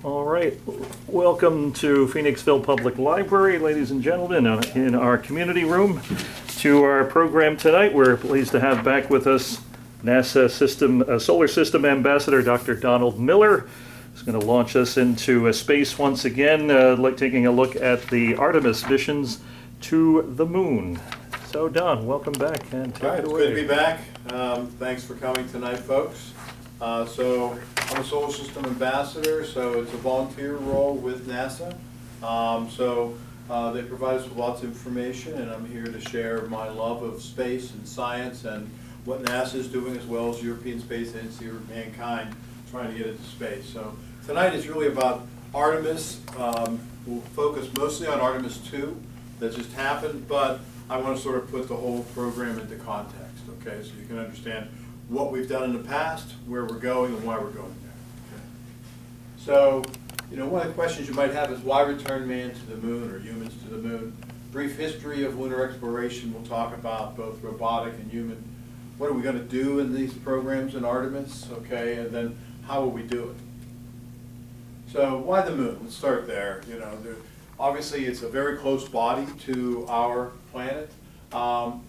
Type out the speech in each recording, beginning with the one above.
All right, welcome to Phoenixville Public Library, ladies and gentlemen, in our community room. To our program tonight, we're pleased to have back with us NASA Solar System Ambassador Dr. Donald Miller. He's going to launch us into space once again, taking a look at the Artemis missions to the moon. So, Don, welcome back and take it away. It's good to be back. Thanks for coming tonight, folks. So I'm a Solar System Ambassador, so it's a volunteer role with NASA. They provide us with lots of information, and I'm here to share my love of space and science and what NASA is doing, as well as European Space Agency or mankind trying to get into space. So tonight is really about Artemis. We'll focus mostly on Artemis II that just happened, but I want to sort of put the whole program into context, okay, so you can understand what we've done in the past, where we're going, and why we're going there. Okay. So, one of the questions you might have is why return man to the moon or humans to the moon? Brief history of lunar exploration we'll talk about, both robotic and human. What are we going to do in these programs in Artemis, okay, and then how will we do it? So, why the moon? Let's start there. Obviously it's a very close body to our planet.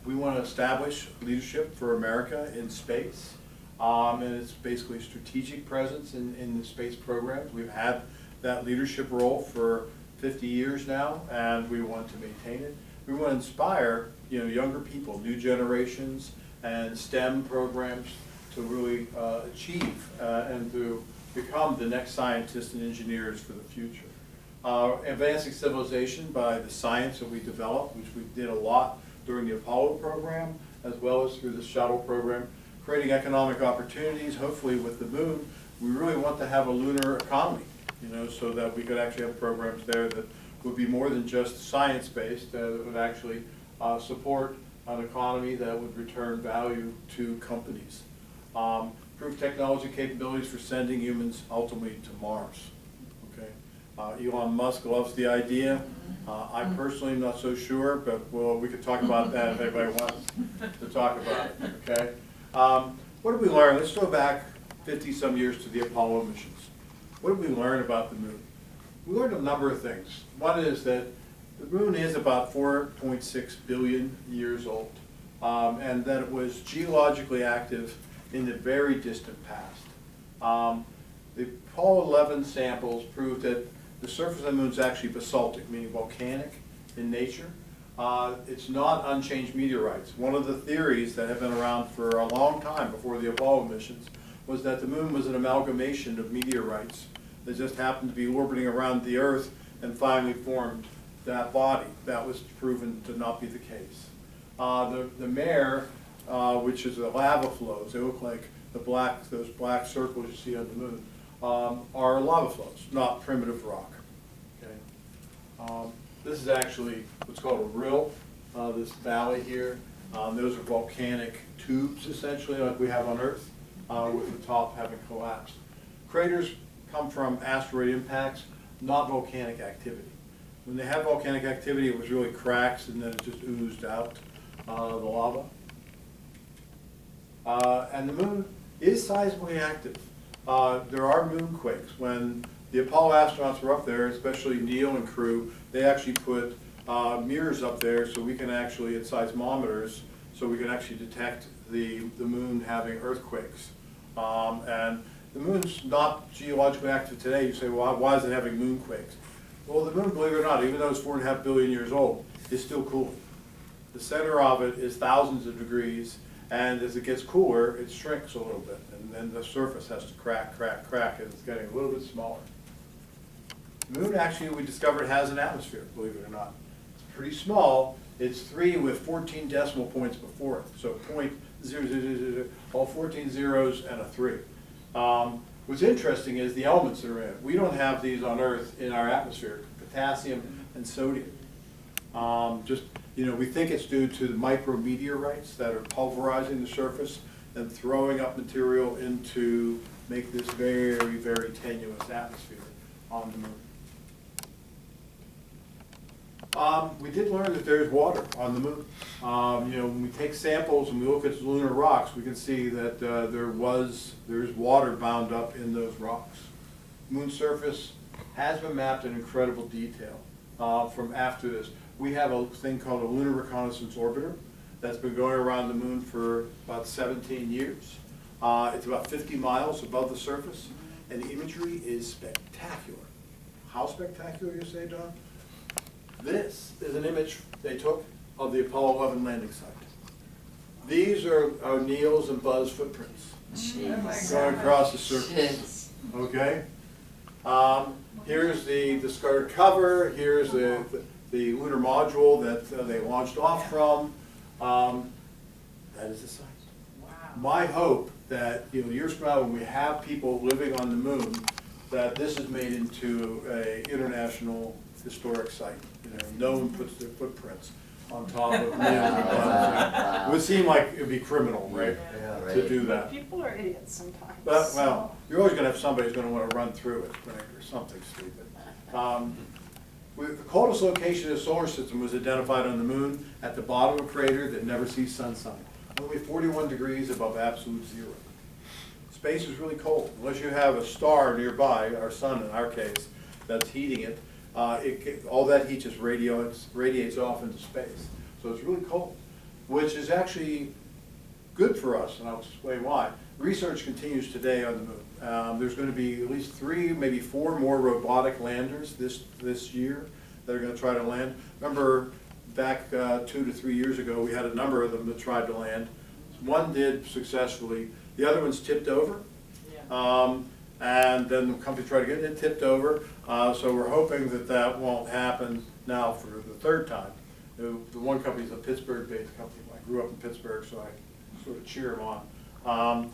We want to establish leadership for America in space, and it's basically a strategic presence in the space programs. We've had that leadership role for 50 years now, and we want to maintain it. We want to inspire younger people, new generations, and STEM programs to really achieve and to become the next scientists and engineers for the future. Advancing civilization by the science that we developed, which we did a lot during the Apollo program, as well as through the shuttle program, creating economic opportunities, hopefully with the moon. We really want to have a lunar economy, so that we could actually have programs there that would be more than just science-based, that would actually support an economy that would return value to companies. Improve technology capabilities for sending humans ultimately to Mars. Okay. Elon Musk loves the idea. I personally am not so sure, but we could talk about that if anybody wants to talk about it. Okay. What did we learn? Let's go back 50-some years to the Apollo missions. What did we learn about the moon? We learned a number of things. One is that the moon is about 4.6 billion years old, and that it was geologically active in the very distant past. The Apollo 11 samples proved that the surface of the moon is actually basaltic, meaning volcanic in nature. It's not unchanged meteorites. One of the theories that have been around for a long time before the Apollo missions was that the moon was an amalgamation of meteorites that just happened to be orbiting around the Earth and finally formed that body. That was proven to not be the case. The mare, which is the lava flows, they look like those black circles you see on the moon, are lava flows, not primitive rock. Okay. This is actually what's called a rill, this valley here. Those are volcanic tubes, essentially, like we have on Earth, with the top having collapsed. Craters come from asteroid impacts, not volcanic activity. When they had volcanic activity, it was really cracks, and then it just oozed out the lava. And the moon is seismically active. There are moonquakes. When the Apollo astronauts were up there, especially Neil and crew, they actually put mirrors up there so we can actually, at seismometers, so we can actually detect the moon having earthquakes. And the moon's not geologically active today. You say, well, why is it having moonquakes? Well, the moon, believe it or not, even though it's 4.5 billion years old, is still cooling. The center of it is thousands of degrees, and as it gets cooler, it shrinks a little bit, and then the surface has to crack, and it's getting a little bit smaller. The moon, actually, we discovered, has an atmosphere, believe it or not. It's pretty small. It's 3 with 14 decimal points before it, so 0.000, all 14 zeros and a 3. What's interesting is the elements that are in it. We don't have these on Earth in our atmosphere, potassium and sodium. We think it's due to the micrometeorites that are pulverizing the surface and throwing up material into make this very, very tenuous atmosphere on the moon. We did learn that there's water on the moon. When we take samples and we look at lunar rocks, we can see that there's water bound up in those rocks. moon surface has been mapped in incredible detail from after this. We have a thing called a lunar reconnaissance orbiter that's been going around the moon for about 17 years. It's about 50 miles above the surface, and the imagery is spectacular. How spectacular, you say, Don? This is an image they took of the Apollo 11 landing site. These are Neil's and Buzz footprints going across the surface. Okay? Here's the discarded cover. Here's the lunar module that they launched off from. That is the site. Wow. My hope that years from now, when we have people living on the moon, that this is made into an international historic site. No one puts their footprints on top of Neil and Buzz. It would seem like it would be criminal, right, to do that. People are idiots sometimes. But, well, you're always going to have somebody who's going to want to run through it or something stupid. The coldest location of the solar system was identified on the moon at the bottom of a crater that never sees sunshine, only 41 degrees above absolute zero. Space is really cold. Unless you have a star nearby, our sun in our case, that's heating it, all that heat just radiates off into space. So it's really cold, which is actually good for us, and I'll explain why. Research continues today on the moon. There's going to be at least 3, maybe 4 more robotic landers this year that are going to try to land. Remember, back 2 to 3 years ago, we had a number of them that tried to land. One did successfully. The other one's tipped over. And then the company tried to get it tipped over. So we're hoping that that won't happen now for the 3rd time. The one company is a Pittsburgh-based company. I grew up in Pittsburgh, so I sort of cheer them on.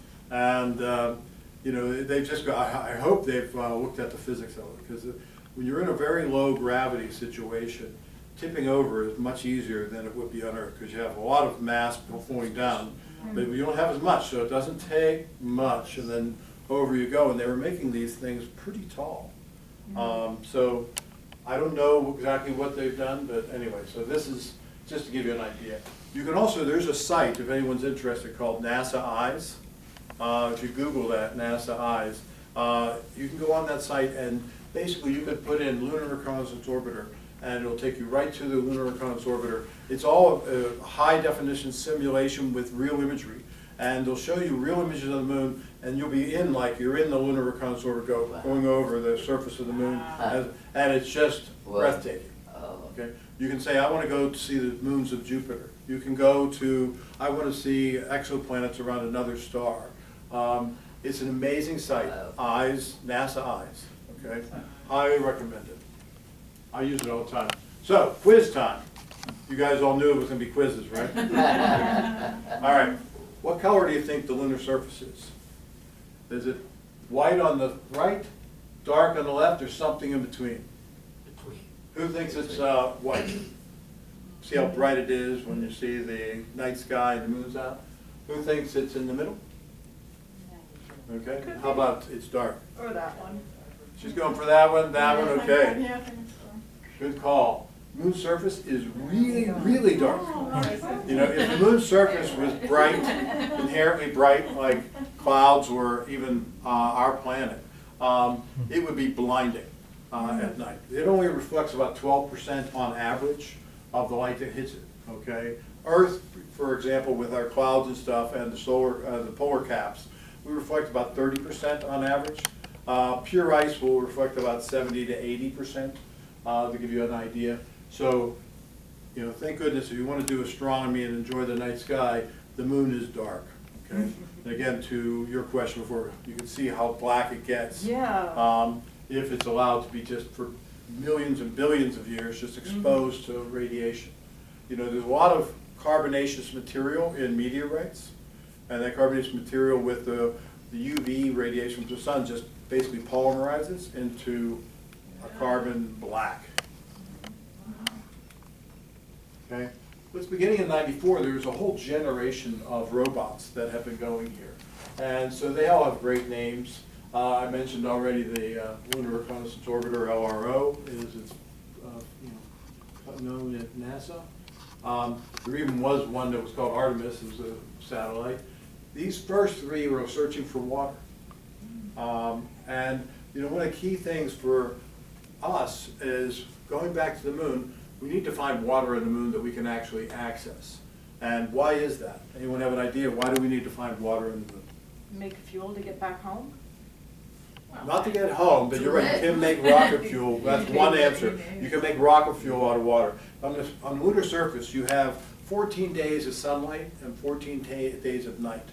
They've just got, I hope they've looked at the physics of it, because when you're in a very low gravity situation, tipping over is much easier than it would be on Earth, because you have a lot of mass falling down, but you don't have as much, so it doesn't take much, and then over you go. And they were making these things pretty tall. So I don't know exactly what they've done, but anyway, so this is just to give you an idea. You can also, there's a site, if anyone's interested, called NASA Eyes. If you Google that, NASA Eyes, you can go on that site, and basically you could put in Lunar Reconnaissance Orbiter, and it'll take you right to the Lunar Reconnaissance Orbiter. It's all a high definition simulation with real imagery, and they'll show you real images of the moon, and you'll be in, like you're in the Lunar Reconnaissance Orbiter going over the surface of the moon, and it's just breathtaking. Okay? You can say, I want to go to see the moons of Jupiter. You can go to, I want to see exoplanets around another star. It's an amazing site. Eyes, NASA Eyes. Okay, highly recommend it. I use it all the time. So, quiz time. You guys all knew it was going to be quizzes, right? All right. What color do you think the lunar surface is? Is it white on the right, dark on the left, or something in between? Who thinks it's white? See how bright it is when you see the night sky and the moon's out? Who thinks it's in the middle? Okay. How about it's dark? Or that one. She's going for that one, okay. Yeah, I think so. Good call. Moon surface is really, really dark. If the moon's surface was bright, inherently bright, like clouds or even our planet, it would be blinding at night. It only reflects about 12% on average of the light that hits it, okay? Earth, for example, with our clouds and stuff and the polar caps, we reflect about 30% on average. Pure ice will reflect about 70 to 80%, to give you an idea. So, thank goodness if you want to do astronomy and enjoy the night sky, the moon is dark. Okay. And again, to your question before, you can see how black it gets. Yeah. If it's allowed to be just for millions and billions of years, just exposed to radiation. There's a lot of carbonaceous material in meteorites, and that carbonaceous material with the UV radiation from the sun just basically polymerizes into a carbon black. Okay. It's beginning in '94. There's a whole generation of robots that have been going here, and so they all have great names. I mentioned already the Lunar Reconnaissance Orbiter (LRO) is known at NASA. There even was one that was called Artemis, it was a satellite. These first 3 were searching for water, and You know, one of the key things for us is going back to the moon, we need to find water on the moon that we can actually access. And why is that? Anyone have an idea? Why do we need to find water on the moon? Make fuel to get back home? Not to get home, but you're right, you can make rocket fuel, that's one answer. You can make rocket fuel out of water. On the lunar surface, you have 14 days of sunlight and 14 days of night.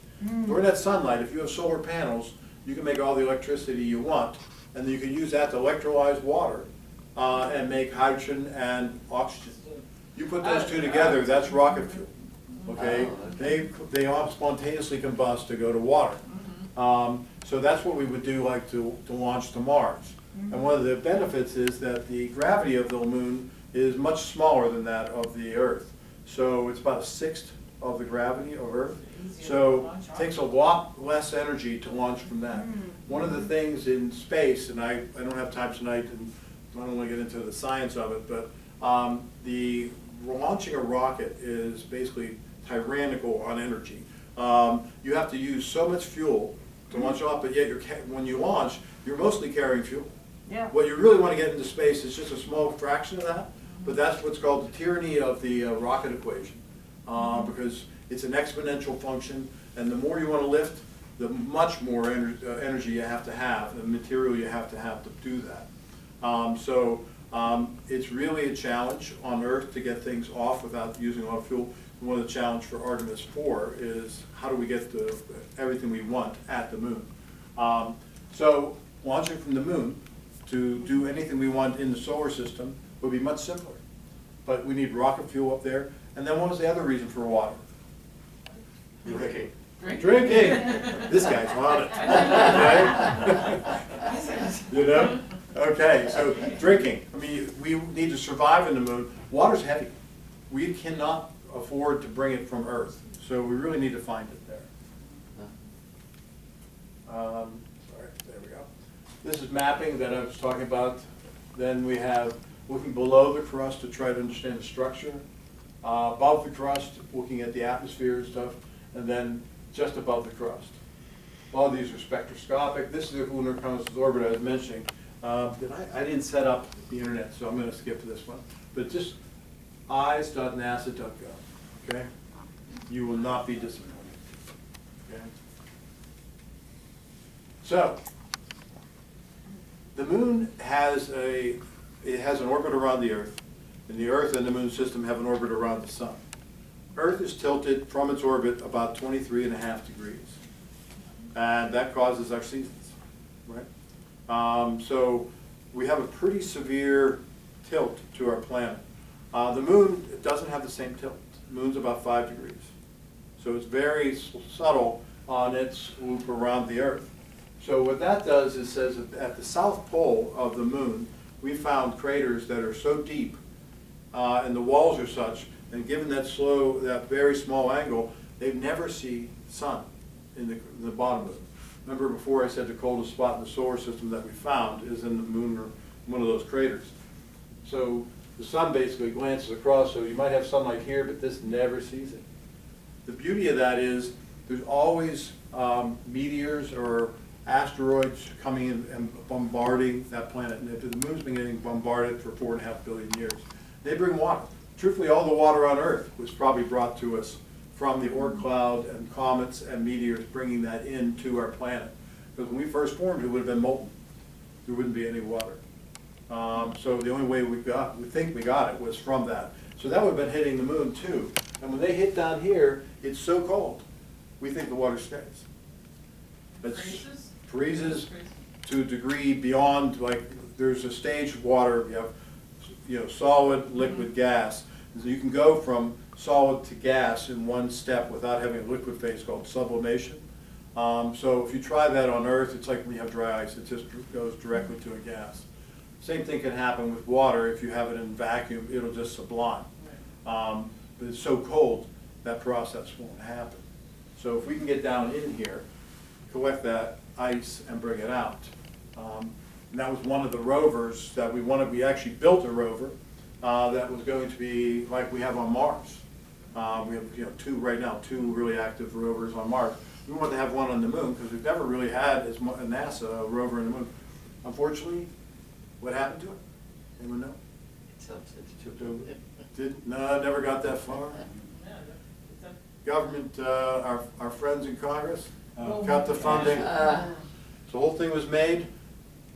During that sunlight, if you have solar panels, you can make all the electricity you want, and then you can use that to electrolyze water and make hydrogen and oxygen. You put those two together, that's rocket fuel. Okay, they all spontaneously combust to go to water. So that's what we would do, like to launch to Mars. And one of the benefits is that the gravity of the moon is much smaller than that of the Earth. So it's about 1/6 of the gravity of Earth. So it takes a lot less energy to launch from that. One of the things in space, and I don't have time tonight, and I don't want to get into the science of it, but the launching a rocket is basically tyrannical on energy. You have to use so much fuel to launch off, but yet when you launch, you're mostly carrying fuel. Yeah. What you really want to get into space is just a small fraction of that, but that's what's called the tyranny of the rocket equation, because it's an exponential function, and the more you want to lift, the much more energy you have to have, the material you have to do that. It's really a challenge on Earth to get things off without using a lot of fuel. One of the challenges for Artemis IV is how do we get everything we want at the moon. So launching from the moon to do anything we want in the solar system would be much simpler. But we need rocket fuel up there. And then what was the other reason for water? Drinking. Drinking. This guy's on it. Okay? You know? Okay, so drinking. I mean, we need to survive in the moon. Water's heavy. We cannot afford to bring it from Earth, so we really need to find it there. Sorry, there we go. This is mapping that I was talking about. Then we have looking below the crust to try to understand the structure. Above the crust, looking at the atmosphere and stuff, and then just above the crust. All of these are spectroscopic. This is the lunar reconnaissance orbit I was mentioning. I didn't set up the internet, so I'm going to skip to this one. But just eyes.nasa.gov. Okay? You will not be disappointed. Okay? So, the moon has an orbit around the Earth, and the Earth and the moon system have an orbit around the sun. Earth is tilted from its orbit about 23.5 degrees, and that causes our seasons, right? So we have a pretty severe tilt to our planet. The moon doesn't have the same tilt. The moon's about 5 degrees. So it's very subtle on its loop around the Earth. So what that does is says that at the south pole of the moon, we found craters that are so deep and the walls are such, and given that very small angle, they never see sun in the bottom of it. Remember before I said the coldest spot in the solar system that we found is in the moon or one of those craters. So the sun basically glances across, so you might have sunlight here, but this never sees it. The beauty of that is there's always meteors or asteroids coming in and bombarding that planet. And the moon's been getting bombarded for 4.5 billion years. They bring water. Truthfully, all the water on Earth was probably brought to us from the Oort cloud and comets and meteors bringing that into our planet. Because when we first formed, it would have been molten. There wouldn't be any water. So the only way we think we got it was from that. So that would have been hitting the moon too. And when they hit down here, it's so cold, we think the water stays. It freezes to a degree beyond, like, there's a stage of water, you have solid, liquid, gas. So you can go from solid to gas in one step without having a liquid phase called sublimation. So if you try that on Earth, it's like when you have dry ice, it just goes directly to a gas. Same thing can happen with water. If you have it in vacuum, it'll just sublime. But it's so cold, that process won't happen. So if we can get down in here, collect that ice and bring it out. And that was one of the rovers that we wanted. We actually built a rover that was going to be like we have on Mars. We have two right now, two really active rovers on Mars. We wanted to have one on the moon because we've never really had, as NASA, a rover on the moon. Unfortunately, what happened to it? Anyone know? No, never got that far. Government, our friends in Congress, cut the funding. So the whole thing was made,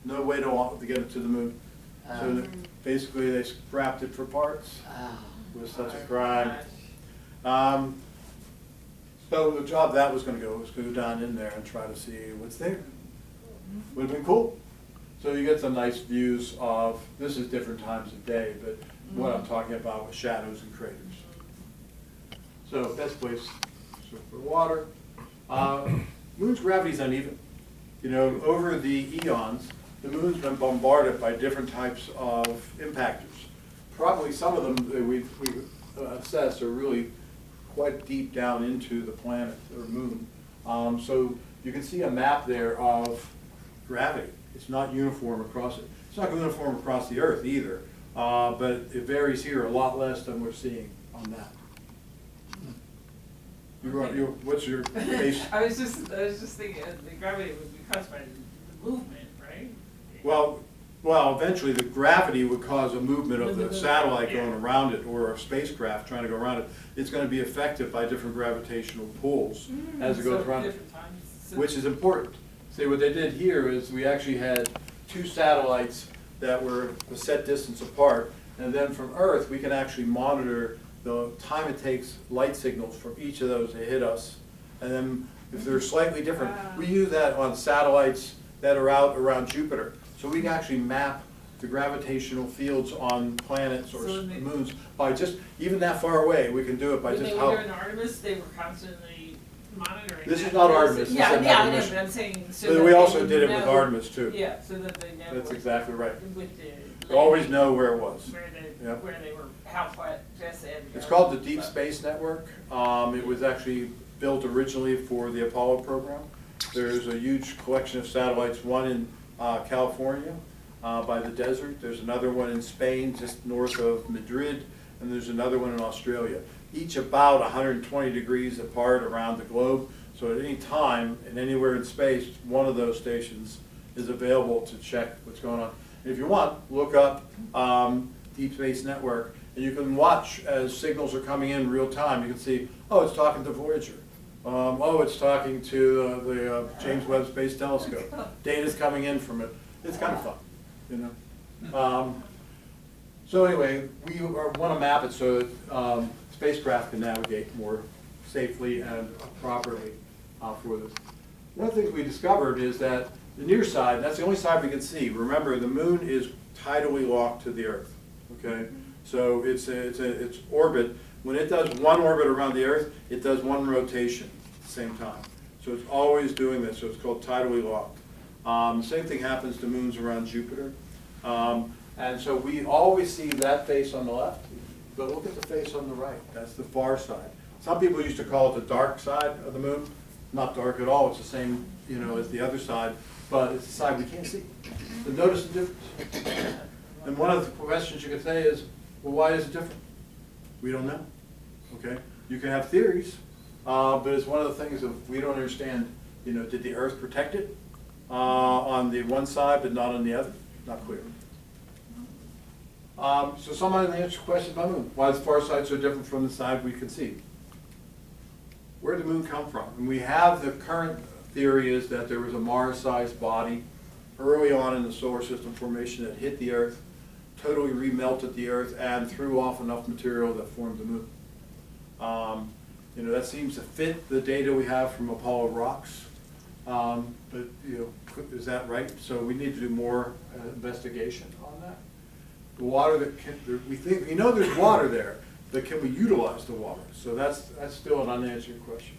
no way to get it to the moon. So basically they scrapped it for parts. It was such a crime. So the job that was going to go down in there and try to see what's there. Would have been cool. So you get some nice views of, this is different times of day, but what I'm talking about with shadows and craters. So best place for water. Moon's gravity is uneven. You know, over the eons, the moon's been bombarded by different types of impactors. Probably some of them that we've assessed are really quite deep down into the planet or moon. So you can see a map there of gravity. It's not uniform across it. It's not uniform across the Earth either, but it varies here a lot less than we're seeing on that. What's your base? I was just thinking the gravity would be caused by the movement, right? Well, eventually the gravity would cause a movement of the satellite going around it, or a spacecraft trying to go around it. It's going to be affected by different gravitational pulls as it goes around it, which is important. See, what they did here is we actually had two satellites that were a set distance apart, and then from Earth we can actually monitor the time it takes light signals from each of those to hit us. And then if they're slightly different, we use that on satellites that are out around Jupiter. So we can actually map the gravitational fields on planets or moons by just, even that far away, we can do it by just how. When they were in Artemis, they were constantly monitoring. This is not Artemis. Yeah, I know, but I'm saying. So we also did it with Artemis too. Yeah, so that they know. That's exactly right. With They always know where it was. Where they were, how fast they had to go. It's called the Deep Space Network. It was actually built originally for the Apollo program. There's a huge collection of satellites, one in California by the desert. There's another one in Spain just north of Madrid, and there's another one in Australia. Each about 120 degrees apart around the globe. So at any time and anywhere in space, one of those stations is available to check what's going on. If you want, look up Deep Space Network, and you can watch as signals are coming in real time. You can see, oh, it's talking to Voyager. Oh, it's talking to the James Webb Space Telescope. Data's coming in from it. It's kind of fun, you know. So anyway, we want to map it so that spacecraft can navigate more safely and properly for this. One of the things we discovered is that the near side, that's the only side we can see. Remember, the moon is tidally locked to the Earth. Okay, so its orbit. When it does one orbit around the Earth, it does one rotation at the same time. So it's always doing this. So it's called tidally locked. Same thing happens to moons around Jupiter. And so we always see that face on the left, but look at the face on the right. That's the far side. Some people used to call it the dark side of the moon. Not dark at all. It's the same, you know, as the other side, but it's the side we can't see. So notice the difference. And one of the questions you could say is, well, why is it different? We don't know. Okay, you can have theories, but it's one of the things that we don't understand. You know, did the Earth protect it on the one side, but not on the other? Not clear. So somebody answer the question about the moon. Why is the far side so different from the side we can see? Where did the moon come from? And we have the current theory is that there was a Mars-sized body early on in the solar system formation that hit the Earth, totally remelted the Earth, and threw off enough material that formed the moon. You know, that seems to fit the data we have from Apollo rocks. But you know, is that right? So we need to do more investigation on that. The water that we know there's water there, but can we utilize the water? So that's still an unanswered question.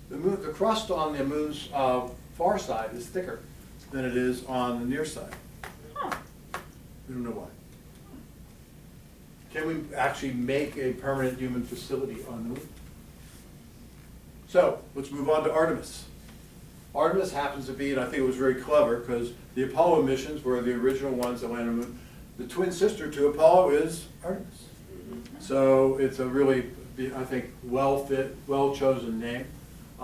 The moon, the crust on the moon's far side is thicker than it is on the near side. Huh. We don't know why. Can we actually make a permanent human facility on the moon? So let's move on to Artemis. Artemis happens to be, and I think it was very clever, because the Apollo missions were the original ones that landed on the moon. The twin sister to Apollo is Artemis. So it's a really, I think, well-fit, well-chosen name. The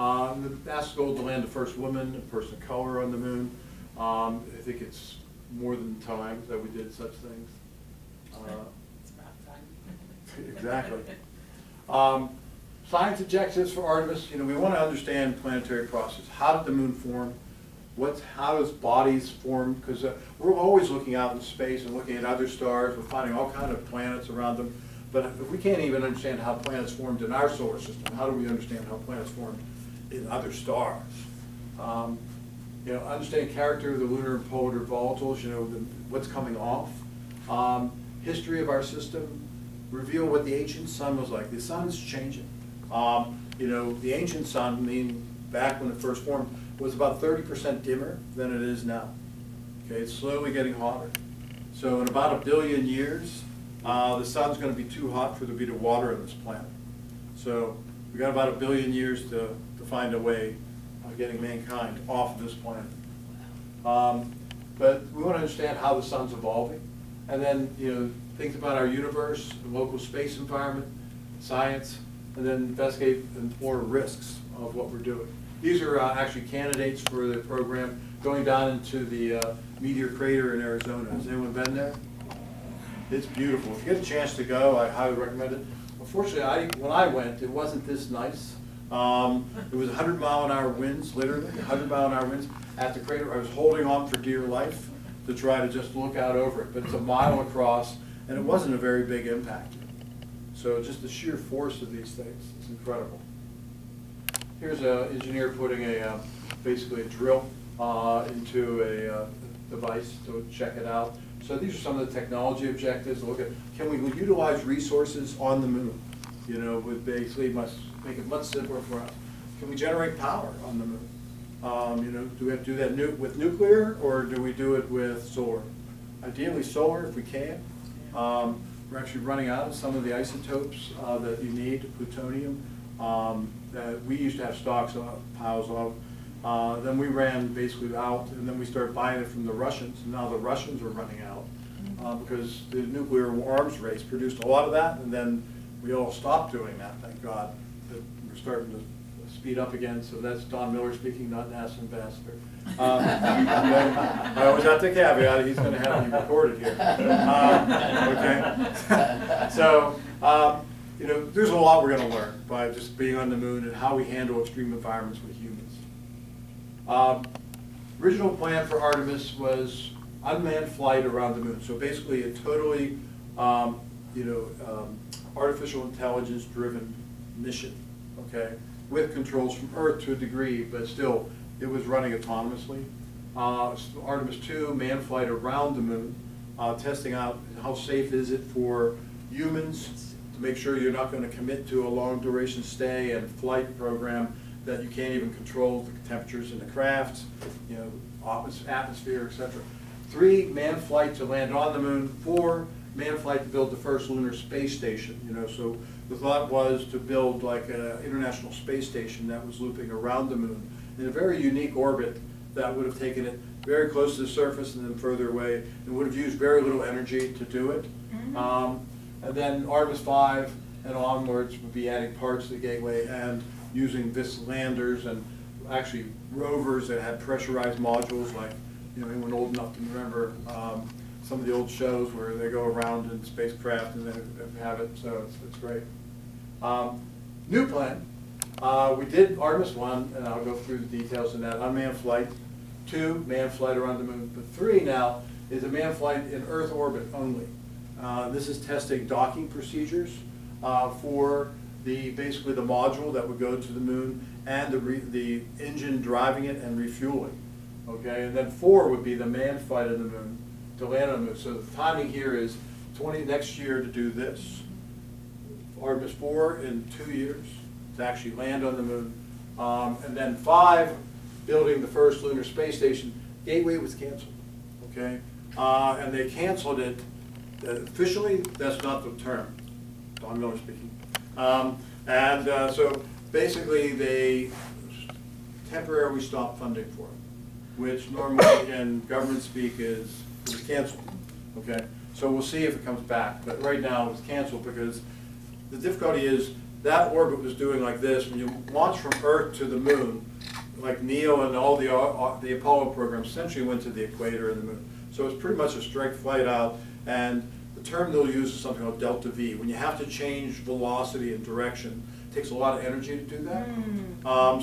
NASA's goal to land the first woman, a person of color on the moon. I think it's more than time that we did such things. It's about time. Exactly. Science objectives for Artemis, we want to understand planetary process. How did the moon form? How does bodies form? Because we're always looking out in space and looking at other stars. We're finding all kinds of planets around them. But if we can't even understand how planets formed in our solar system, how do we understand how planets formed in other stars? Understanding character of the lunar and polar volatiles, what's coming off. History of our system, reveal what the ancient sun was like. The sun's changing. The ancient sun, back when it first formed, was about 30% dimmer than it is now. Okay, it's slowly getting hotter. So in about 1 billion years, the sun's going to be too hot for there to be water on this planet. So we've got about 1 billion years to find a way of getting mankind off of this planet. But we want to understand how the sun's evolving. And then, think about our universe, the local space environment, science, and then investigate and explore risks of what we're doing. These are actually candidates for the program going down into the meteor crater in Arizona. Has anyone been there? It's beautiful. If you get a chance to go, I highly recommend it. Unfortunately, when I went, it wasn't this nice. It was 100-mile-an-hour winds, literally 100-mile-an-hour winds at the crater. I was holding on for dear life to try to just look out over it, but it's a mile across, and it wasn't a very big impact. So just the sheer force of these things, it's incredible. Here's an engineer putting basically a drill into a device to check it out. So these are some of the technology objectives. Look at, can we utilize resources on the moon? With basically make it much simpler for us. Can we generate power on the moon? Do we have to do that with nuclear, or do we do it with solar? Ideally solar if we can. We're actually running out of some of the isotopes that you need, plutonium, that we used to have stocks of, piles of. Then we ran basically out, and then we started buying it from the Russians, and now the Russians are running out because the nuclear arms race produced a lot of that, and then we all stopped doing that, thank God. But we're starting to speed up again, so that's Don Miller speaking, not NASA ambassador. I always have to caveat, he's going to have me recorded here. Okay. So, there's a lot we're going to learn by just being on the moon and how we handle extreme environments with humans. Original plan for Artemis was unmanned flight around the moon. So basically a totally, artificial intelligence driven mission, okay, with controls from Earth to a degree, but still it was running autonomously. Artemis II, manned flight around the moon, testing out how safe is it for humans to make sure you're not going to commit to a long duration stay and flight program that you can't even control the temperatures in the craft, atmosphere, etc. 3, manned flight to land on the moon. 4, manned flight to build the first lunar space station. So the thought was to build like an international space station that was looping around the moon in a very unique orbit that would have taken it very close to the surface and then further away, and would have used very little energy to do it. And then Artemis 5 and onwards would be adding parts to the gateway and using this landers and actually rovers that had pressurized modules, like anyone old enough to remember some of the old shows where they go around in spacecraft and they have it, so it's great. New plan, we did Artemis 1, and I'll go through the details in that, unmanned flight. 2, manned flight around the moon. But 3 now is a manned flight in Earth orbit only. This is testing docking procedures for basically the module that would go to the moon and the engine driving it and refueling. Okay, and then 4 would be the manned flight of the moon to land on the moon. So the timing here is next year to do this. Artemis 4 in 2 years to actually land on the moon. And then 5, building the first lunar space station. Gateway was canceled, okay? And they canceled it. Officially, that's not the term. Don Miller speaking. So basically they temporarily stopped funding for it, which normally in government speak is it was canceled, okay? So we'll see if it comes back, but right now it's canceled because the difficulty is that orbit was doing like this. When you launch from Earth to the moon, like NEO and all the Apollo programs essentially went to the equator and the moon. So it's pretty much a straight flight out, and the term they'll use is something called delta V. When you have to change velocity and direction, it takes a lot of energy to do that.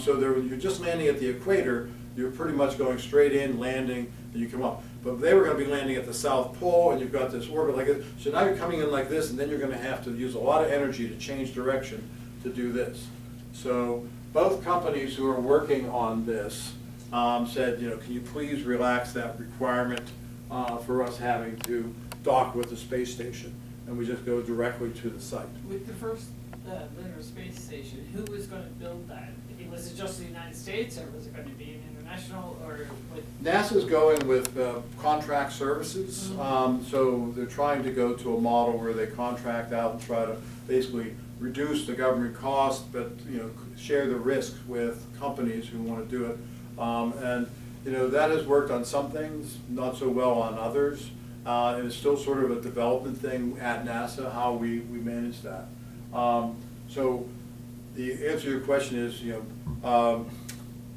So you're just landing at the equator, you're pretty much going straight in, landing, and you come up. But they were going to be landing at the South Pole, and you've got this orbit like this. So now you're coming in like this, and then you're going to have to use a lot of energy to change direction to do this. So both companies who are working on this said, can you please relax that requirement for us having to dock with the space station, and we just go directly to the site. With the first lunar space station, who was going to build that? Was it just the United States, or was it going to be an international, or with? NASA's going with contract services, so they're trying to go to a model where they contract out and try to basically reduce the government cost, but share the risk with companies who want to do it. And that has worked on some things, not so well on others. And it's still sort of a development thing at NASA, how we manage that. So the answer to your question is,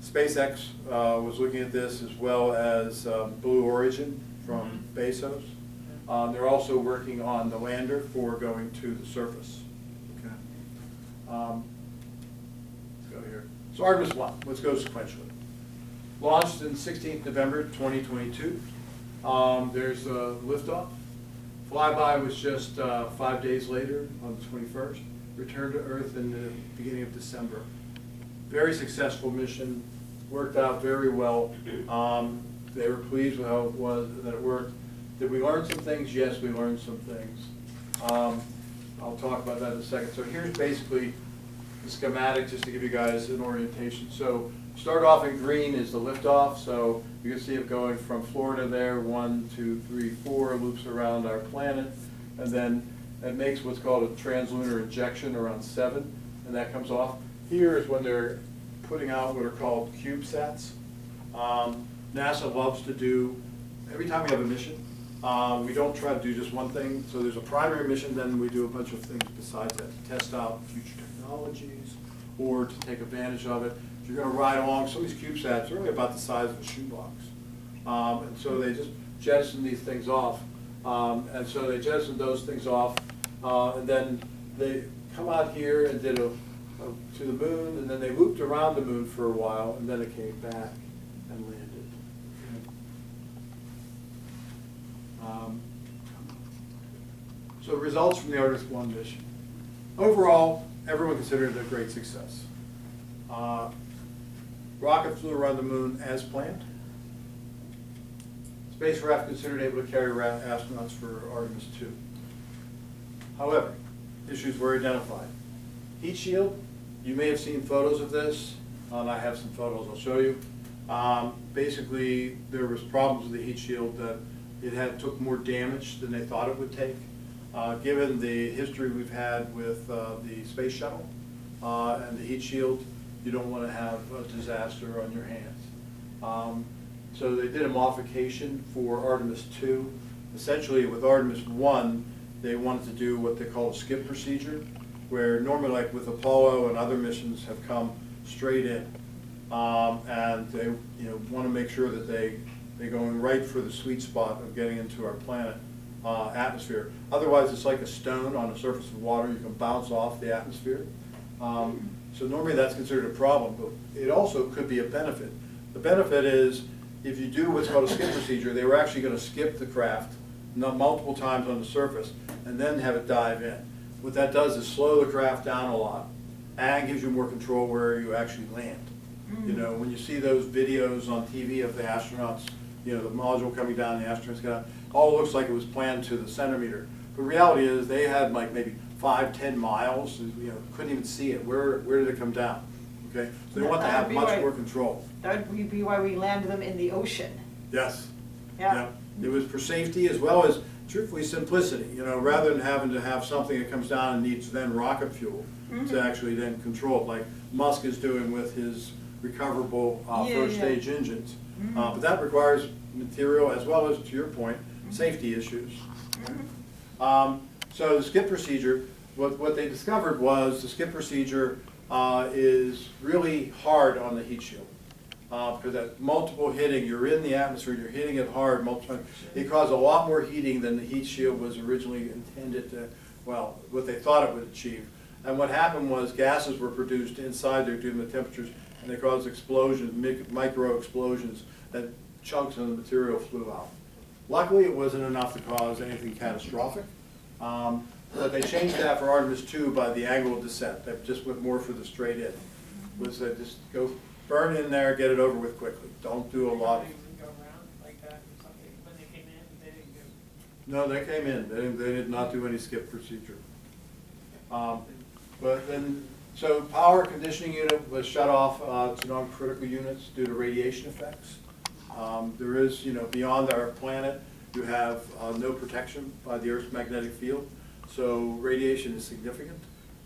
SpaceX was looking at this, as well as Blue Origin from Bezos. They're also working on the lander for going to the surface. Okay. Let's go here. So Artemis I, let's go sequentially. Launched in 16th November 2022. There's a liftoff. Flyby was just 5 days later on the 21st. Returned to Earth in the beginning of December. Very successful mission. Worked out very well. They were pleased with how that it worked. Did we learn some things? Yes, we learned some things. I'll talk about that in a second. So here's basically the schematic, just to give you guys an orientation. So start off in green is the liftoff. So you can see it going from Florida there, 1, 2, 3, 4, loops around our planet, and then it makes what's called a translunar injection around 7, and that comes off. Here is when they're putting out what are called CubeSats. NASA loves to do, every time we have a mission, we don't try to do just one thing. So there's a primary mission, then we do a bunch of things besides that to test out future technologies or to take advantage of it. If you're going to ride along, some of these CubeSats are really about the size of a shoebox. And so they just jettison these things off. And so they jettisoned those things off, and then they come out here and did to the moon, and then they looped around the moon for a while, and then it came back and landed. So results from the Artemis I mission. Overall, everyone considered it a great success. Rocket flew around the moon as planned. Spacecraft considered able to carry around astronauts for Artemis II. However, issues were identified. Heat shield, you may have seen photos of this. I have some photos I'll show you. Basically, there was problems with the heat shield that it took more damage than they thought it would take. Given the history we've had with the space shuttle and the heat shield, you don't want to have a disaster on your hands. So they did a modification for Artemis II. Essentially, with Artemis I, they wanted to do what they call a skip procedure, where normally, like with Apollo and other missions, have come straight in, and they want to make sure that they're going right for the sweet spot of getting into our planet atmosphere. Otherwise, it's like a stone on the surface of water. You can bounce off the atmosphere. So normally that's considered a problem, but it also could be a benefit. The benefit is, if you do what's called a skip procedure, they were actually going to skip the craft multiple times on the surface and then have it dive in. What that does is slow the craft down a lot and gives you more control where you actually land. When you see those videos on TV of the astronauts, the module coming down, the astronauts got out, all looks like it was planned to the centimeter. But reality is they had like maybe 5-10 miles, couldn't even see it. Where did it come down? Okay, so they want to have much more control. That would be why we landed them in the ocean. Yes. Yeah. It was for safety as well as, truthfully, simplicity. Rather than having to have something that comes down and needs then rocket fuel to actually then control it, like Musk is doing with his recoverable first stage engines. But that requires material as well as, to your point, safety issues. So the skip procedure, what they discovered was the skip procedure is really hard on the heat shield. because that multiple hitting, you're in the atmosphere, you're hitting it hard multiple times. It caused a lot more heating than the heat shield was originally intended to, well, what they thought it would achieve. And what happened was gases were produced inside there due to the temperatures, and they caused explosions, micro explosions, that chunks of the material flew out. Luckily, it wasn't enough to cause anything catastrophic. But they changed that for Artemis II by the angle of descent. They just went more for the straight in. Was that just go burn in there, get it over with quickly. Don't do a lot. They would go around like that or something when they came in. They didn't go. No, they came in. They did not do any skip procedure. But then, so power conditioning unit was shut off to non-critical units due to radiation effects. There is, beyond our planet, you have no protection by the Earth's magnetic field. So radiation is significant.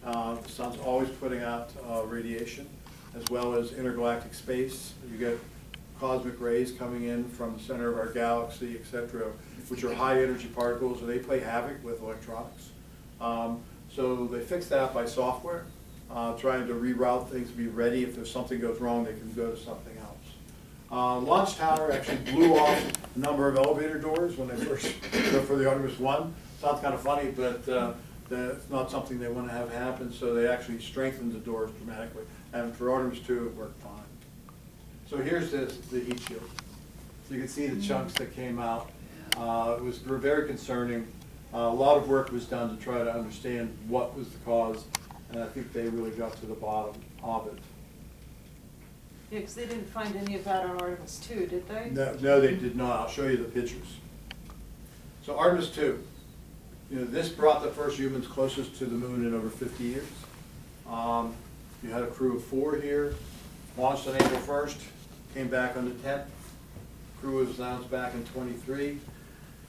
The sun's always putting out radiation, as well as intergalactic space. You get cosmic rays coming in from the center of our galaxy, etc., which are high energy particles, and they play havoc with electronics. So they fixed that by software, trying to reroute things to be ready. If there's something goes wrong, they can go to something else. Launch tower actually blew off a number of elevator doors when they first for the Artemis I. Sounds kind of funny, but that's not something they want to have happen, so they actually strengthened the doors dramatically. And for Artemis II, it worked fine. So here's the heat shield. So you can see the chunks that came out. It was very concerning. A lot of work was done to try to understand what was the cause, and I think they really got to the bottom of it. Yeah, because they didn't find any of that on Artemis II, did they? No, they did not. I'll show you the pictures. So Artemis II. This brought the first humans closest to the moon in over 50 years. You had a crew of 4 here, launched on April 1st, came back on the 10th. Crew was announced back in 23.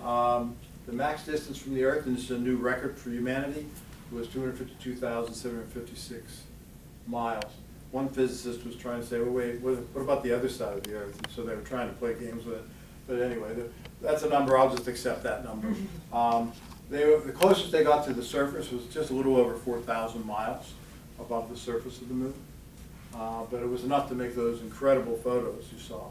The max distance from the Earth, and this is a new record for humanity, was 252,756 miles. One physicist was trying to say, well, wait, what about the other side of the Earth? And so they were trying to play games with it. But anyway, that's a number, I'll just accept that number. The closest they got to the surface was just a little over 4,000 miles above the surface of the moon. But it was enough to make those incredible photos you saw.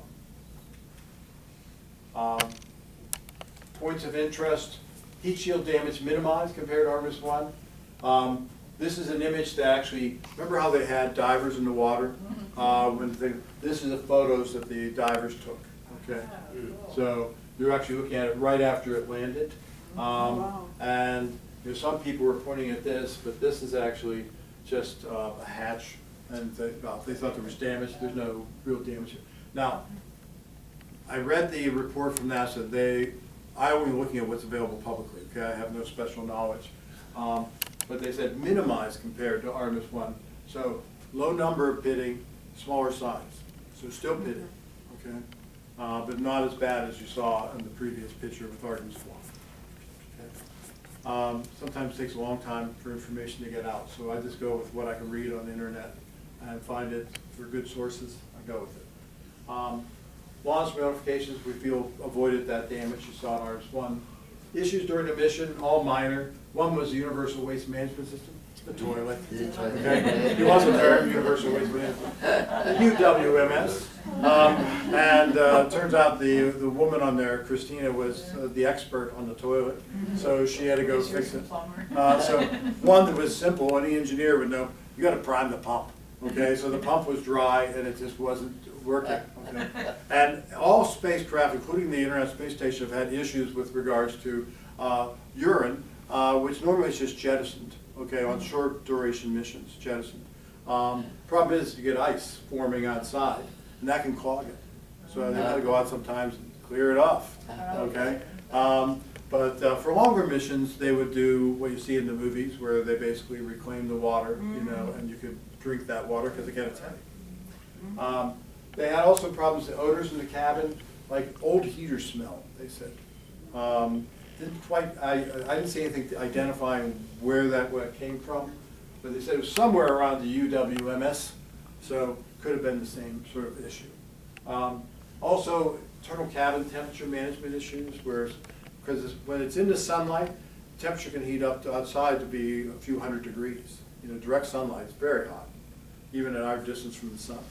Points of interest: heat shield damage minimized compared to Artemis I. This is an image that actually, remember how they had divers in the water? This is the photos that the divers took. Okay, so you're actually looking at it right after it landed. And some people were pointing at this, but this is actually just a hatch, and they thought there was damage. There's no real damage here. Now, I read the report from NASA. I only looking at what's available publicly. Okay, I have no special knowledge, but they said minimized compared to Artemis I. So low number of pitting, smaller size. So still pitting, okay, but not as bad as you saw in the previous picture with Artemis I. Sometimes it takes a long time for information to get out, so I just go with what I can read on the internet and find it for good sources. I go with it. Launch modifications, we feel avoided that damage you saw in Artemis I. Issues during the mission, all minor. One was the Universal Waste Management System, the toilet. Okay. It wasn't there, Universal Waste Management. The UWMS. And turns out the woman on there, Christina, was the expert on the toilet, so she had to go fix it. So one that was simple, any engineer would know, you got to prime the pump. Okay, so the pump was dry and it just wasn't working. Okay? And all spacecraft, including the International Space Station, have had issues with regards to urine, which normally is just jettisoned. Okay, on short duration missions, jettisoned. Problem is, you get ice forming outside, and that can clog it. So they got to go out sometimes and clear it off. Okay, but for longer missions, they would do what you see in the movies, where they basically reclaim the water, and you could drink that water because again, it's heavy. They had also problems with odors in the cabin, like old heater smell. They said didn't quite. I didn't see anything identifying where that came from, but they said it was somewhere around the UWMS, so could have been the same sort of issue. Also, internal cabin temperature management issues, because when it's in the sunlight, temperature can heat up to outside to be a few hundred degrees. Direct sunlight is very hot, even at our distance from the sun.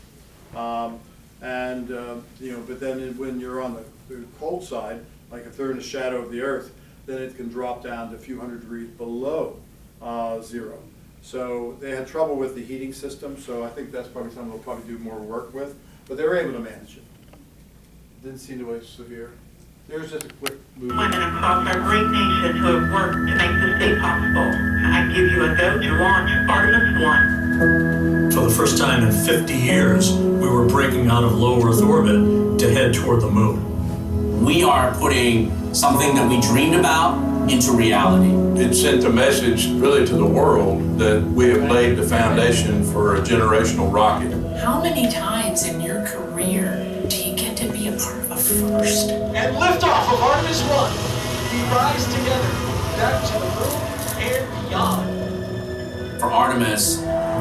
And, but then when you're on the cold side, like if they're in the shadow of the Earth, then it can drop down to a few hundred degrees below zero. So they had trouble with the heating system, so I think that's probably something we'll probably do more work with, but they were able to manage it. Didn't seem to be severe. There's just a quick movie. Women across our great nation who have worked to make this day possible. I give you a go to launch Artemis I. For the first time in 50 years, we were breaking out of low Earth orbit to head toward the moon. We are putting something that we dreamed about into reality. It sent a message really to the world that we have laid the foundation for a generational rocket. How many times in your career do you get to be a part of a first? And liftoff of Artemis I. We rise together back to the moon and beyond. For Artemis,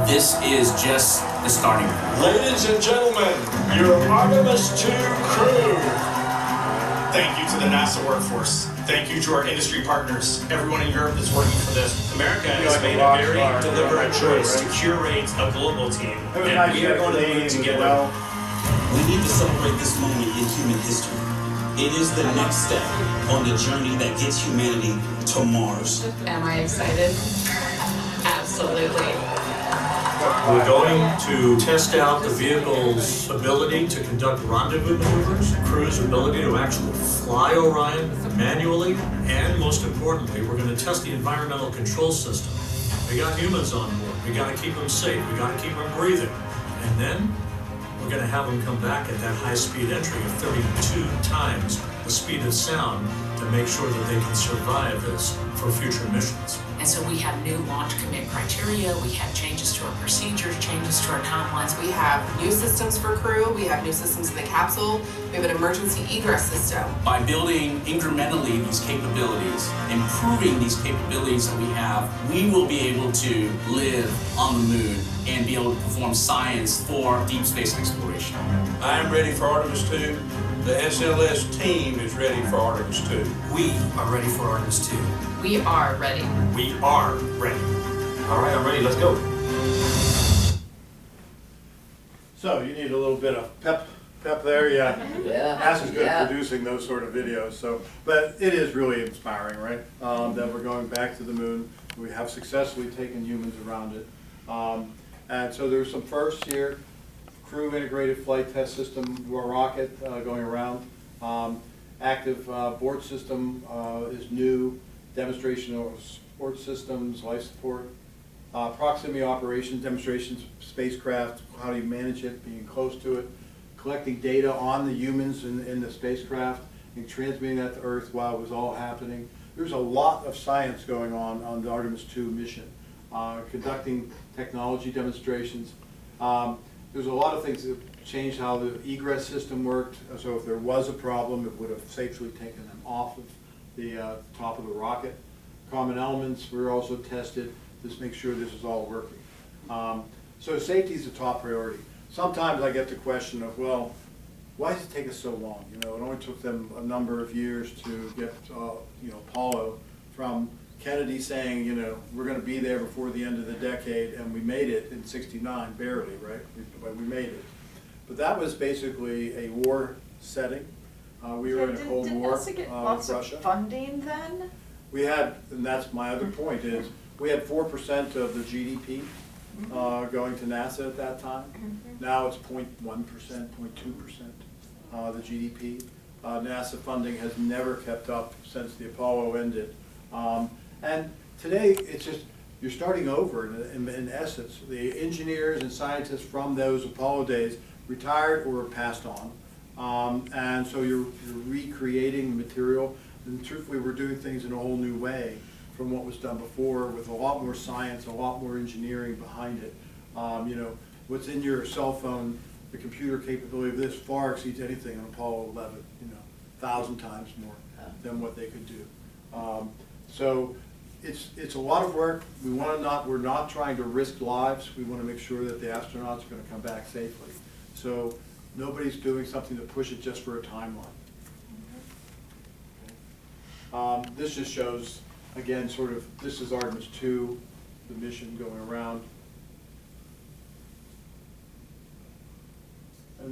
this is just the starting point. Ladies and gentlemen, your Artemis II crew. Thank you to the NASA workforce. Thank you to our industry partners, everyone in Europe that's working for this. America has made a very deliberate choice to curate a global team, and we are going to the moon together. We need to celebrate this moment in human history. It is the next step on the journey that gets humanity to Mars. Am I excited? Absolutely. We're going to test out the vehicle's ability to conduct rendezvous maneuvers, the crew's ability to actually fly Orion manually, and most importantly, we're going to test the environmental control system. We got humans on board. We got to keep them safe. We got to keep them breathing. And then we're going to have them come back at that high-speed entry of 32 times the speed of sound to make sure that they can survive this for future missions. And so we have new launch commit criteria, we have changes to our procedures, changes to our timelines. We have new systems for crew, we have new systems in the capsule, we have an emergency egress system. By building incrementally these capabilities, improving these capabilities that we have, we will be able to live on the moon and be able to perform science for deep space exploration. I am ready for Artemis II. The SLS team is ready for Artemis II. We are ready for Artemis II. We are ready. We are ready. All right, I'm ready, let's go. So you need a little bit of pep there, yeah. NASA's good at producing those sort of videos, so, but it is really inspiring, right? That we're going back to the moon. We have successfully taken humans around it. And so there's some firsts here. Crew integrated flight test system, our rocket going around. Active board system is new. Demonstration of support systems, life support. Proximity operations, demonstrations, spacecraft, how do you manage it, being close to it. Collecting data on the humans in the spacecraft and transmitting that to Earth while it was all happening. There's a lot of science going on the Artemis II mission. Conducting technology demonstrations. There's a lot of things that changed how the egress system worked. So if there was a problem, it would have safely taken them off of the top of the rocket. Common elements were also tested to make sure this is all working. So safety is the top priority. Sometimes I get the question of, well, why does it take us so long? You know, it only took them a number of years to get, Apollo from Kennedy saying, we're going to be there before the end of the decade, and we made it in '69, barely, right? But we made it. But that was basically a war setting. We were in a Cold War Did NASA get with lots Russia. of funding then? We had, and that's my other point, is we had 4% of the GDP going to NASA at that time. Now it's 0.1%, 0.2% the GDP. NASA funding has never kept up since the Apollo ended. And today, it's just, you're starting over in essence. The engineers and scientists from those Apollo days retired or passed on. And so you're recreating material. And truthfully, we're doing things in a whole new way from what was done before, with a lot more science, a lot more engineering behind it. What's in your cell phone, the computer capability of this far exceeds anything on Apollo 11, 1,000 times more than what they could do. So it's a lot of work. We're not trying to risk lives. We want to make sure that the astronauts are going to come back safely. So nobody's doing something to push it just for a timeline. This just shows, again, sort of, this is Artemis II, the mission going around.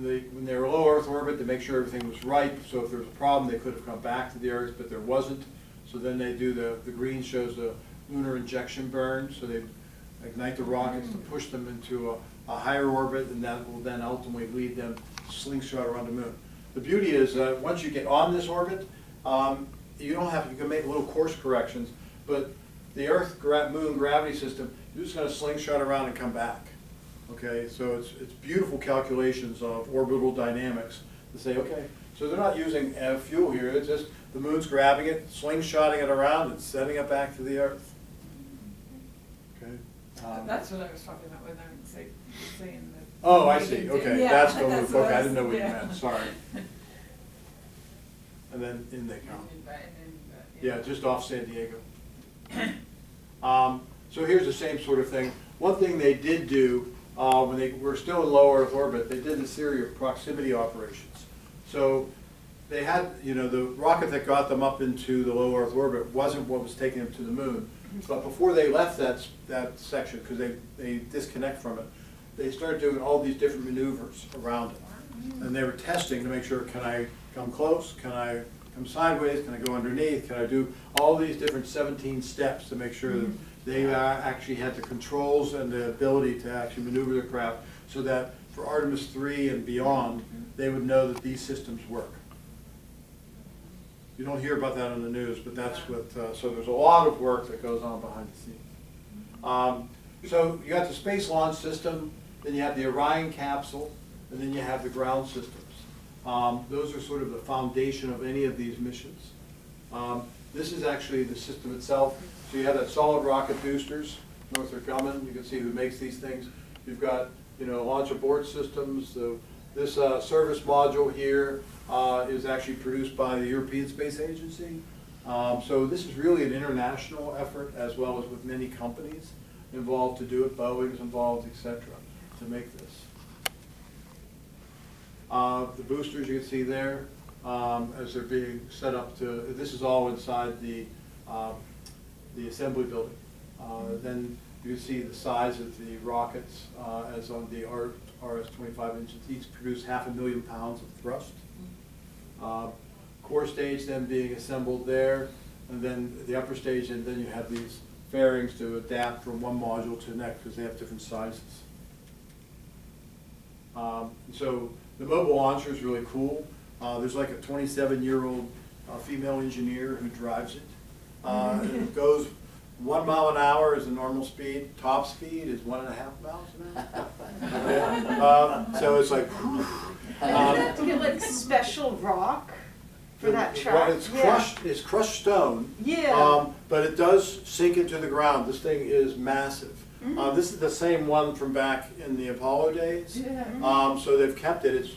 when they were low Earth orbit, they make sure everything was right. So if there was a problem, they could have come back to the Earth, but there wasn't. So then they do the green shows the lunar injection burn. So they ignite the rockets to push them into a higher orbit, and that will then ultimately lead them to slingshot around the moon. The beauty is once you get on this orbit, you can make little course corrections, but the Earth moon gravity system, you're just going to slingshot around and come back. Okay, so it's beautiful calculations of orbital dynamics to say, okay, so they're not using fuel here, it's just the moon's grabbing it, slingshotting it around, and sending it back to the Earth. Okay. That's what I was talking about when I was saying that. Oh, I see, okay, Yeah, that's the that's loop, what okay, I I didn't know what you was- meant, sorry. And then in they come. Yeah, just off San Diego. So here's the same sort of thing. One thing they did do when they were still in low Earth orbit, they did a series of proximity operations. So they had, the rocket that got them up into the low Earth orbit wasn't what was taking them to the moon. But before they left that section, because they disconnect from it, they started doing all these different maneuvers around it. And they were testing to make sure, can I come close? Can I come sideways? Can I go underneath? Can I do all these different 17 steps to make sure that they actually had the controls and the ability to actually maneuver the craft so that for Artemis III and beyond, they would know that these systems work. You don't hear about that on the news, but that's what, so there's a lot of work that goes on behind the scenes. So you got the Space Launch System, then you have the Orion capsule, and then you have the ground systems. Those are sort of the foundation of any of these missions. This is actually the system itself. So you have that solid rocket boosters, Northrop Grumman, you can see who makes these things. You've got, launch abort systems. So this service module here is actually produced by the European Space Agency. So this is really an international effort, as well as with many companies involved to do it. Boeing's involved, etc., to make this. The boosters you can see there as they're being set up to, this is all inside the assembly building. Then you can see the size of the rockets as on the RS-25 engines. Each produce 500,000 pounds of thrust. Core stage then being assembled there, and then the upper stage, and then you have these fairings to adapt from one module to the next because they have different sizes. So the mobile launcher is really cool. There's like a 27-year-old female engineer who drives it. And it goes 1 mile an hour is the normal speed. Top speed is 1.5 miles an hour. So it's like, And you have to get like special rock for that track. It's crushed stone. Yeah. But it does sink into the ground. This thing is massive. This is the same one from back in the Apollo days. Yeah. So they've kept it. It's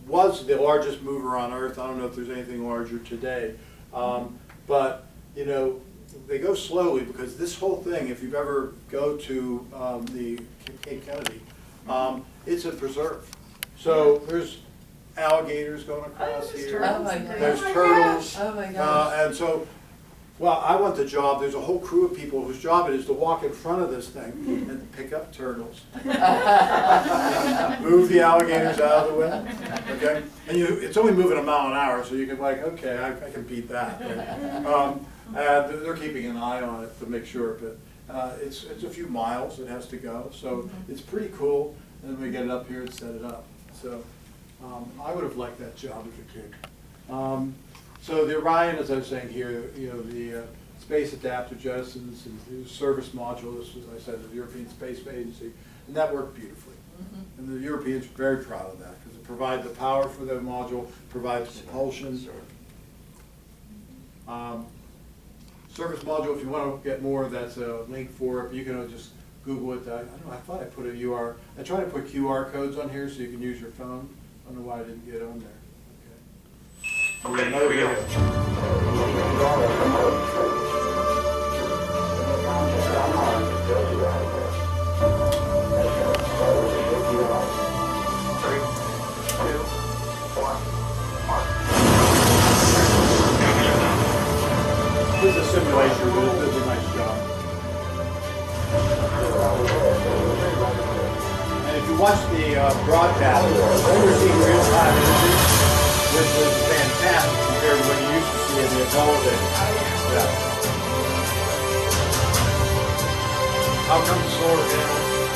was the largest mover on Earth. I don't know if there's anything larger today. But, they go slowly because this whole thing, if you've ever go to the Cape Kennedy, it's a preserve. So there's alligators going across here. Oh my gosh. There's turtles. Oh my gosh. And so, well, I want the job. There's a whole crew of people whose job it is to walk in front of this thing and pick up turtles. Move the alligators out of the way. Okay? And it's only moving 1 mile an hour, so you can okay, I can beat that. Right? And they're keeping an eye on it to make sure, but it's a few miles it has to go, so it's pretty cool. And then we get it up here and set it up. So I would have liked that job as a kid. So the Orion, as I was saying here, the Space Adaptive Jettisons and the service module, this was, I said, the European Space Agency, and that worked beautifully. And the Europeans are very proud of that because it provides the power for the module, provides propulsion. Service module, if you want to get more, that's a link for it. You can just Google it. I don't know, I thought I put a UR. I tried to put QR codes on here so you can use your phone. I don't know why I didn't get on there. Okay, here we go. This is a simulation, but it does a nice job. And if you watch the broadcast, you're seeing real-time images, which was fantastic compared to what you used to see in the television. Yeah. How come the solar panels?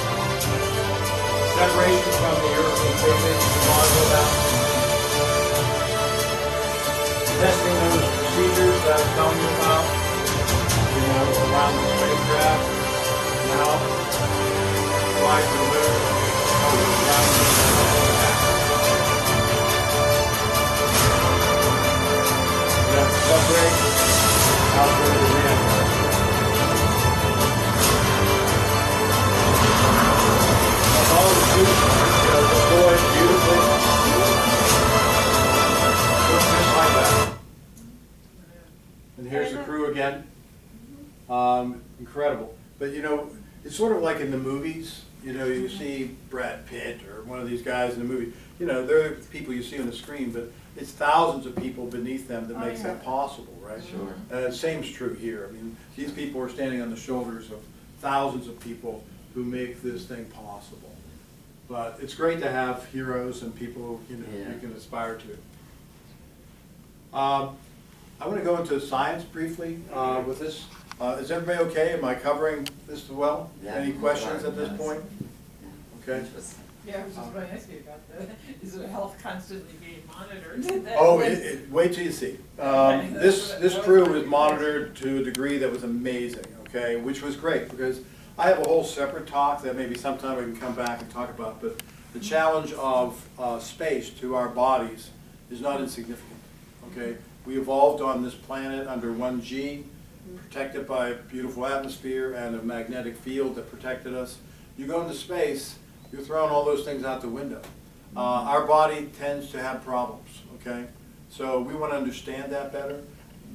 Separation from the Earth and space station module about. Testing those procedures that I was telling you about, you know, around the spacecraft. Now, fly to the moon, over the ground, back. We have to separate, out to the reactor. All the shoots, you know, deployed beautifully. Looks just like that. And here's the crew again. Incredible. But you know, it's sort of like in the movies. You know, you see Brad Pitt or one of these guys in the movie. You know, they're the people you see on the screen, but it's thousands of people beneath them that makes that possible, right? Sure. Same's true here. I mean, these people are standing on the shoulders of thousands of people who make this thing possible. But it's great to have heroes and people you can aspire to. I want to go into science briefly with this. Is everybody okay? Am I covering this well? Yeah. Any questions at this point? Okay. Yeah, I was just going to ask you about is the health constantly being monitored? Oh, wait till you see. This crew was monitored to a degree that was amazing, okay, which was great because I have a whole separate talk that maybe sometime we can come back and talk about, but the challenge of space to our bodies is not insignificant, okay? We evolved on this planet under 1G, protected by a beautiful atmosphere and a magnetic field that protected us. You go into space, you're throwing all those things out the window. Our body tends to have problems, okay? So we want to understand that better.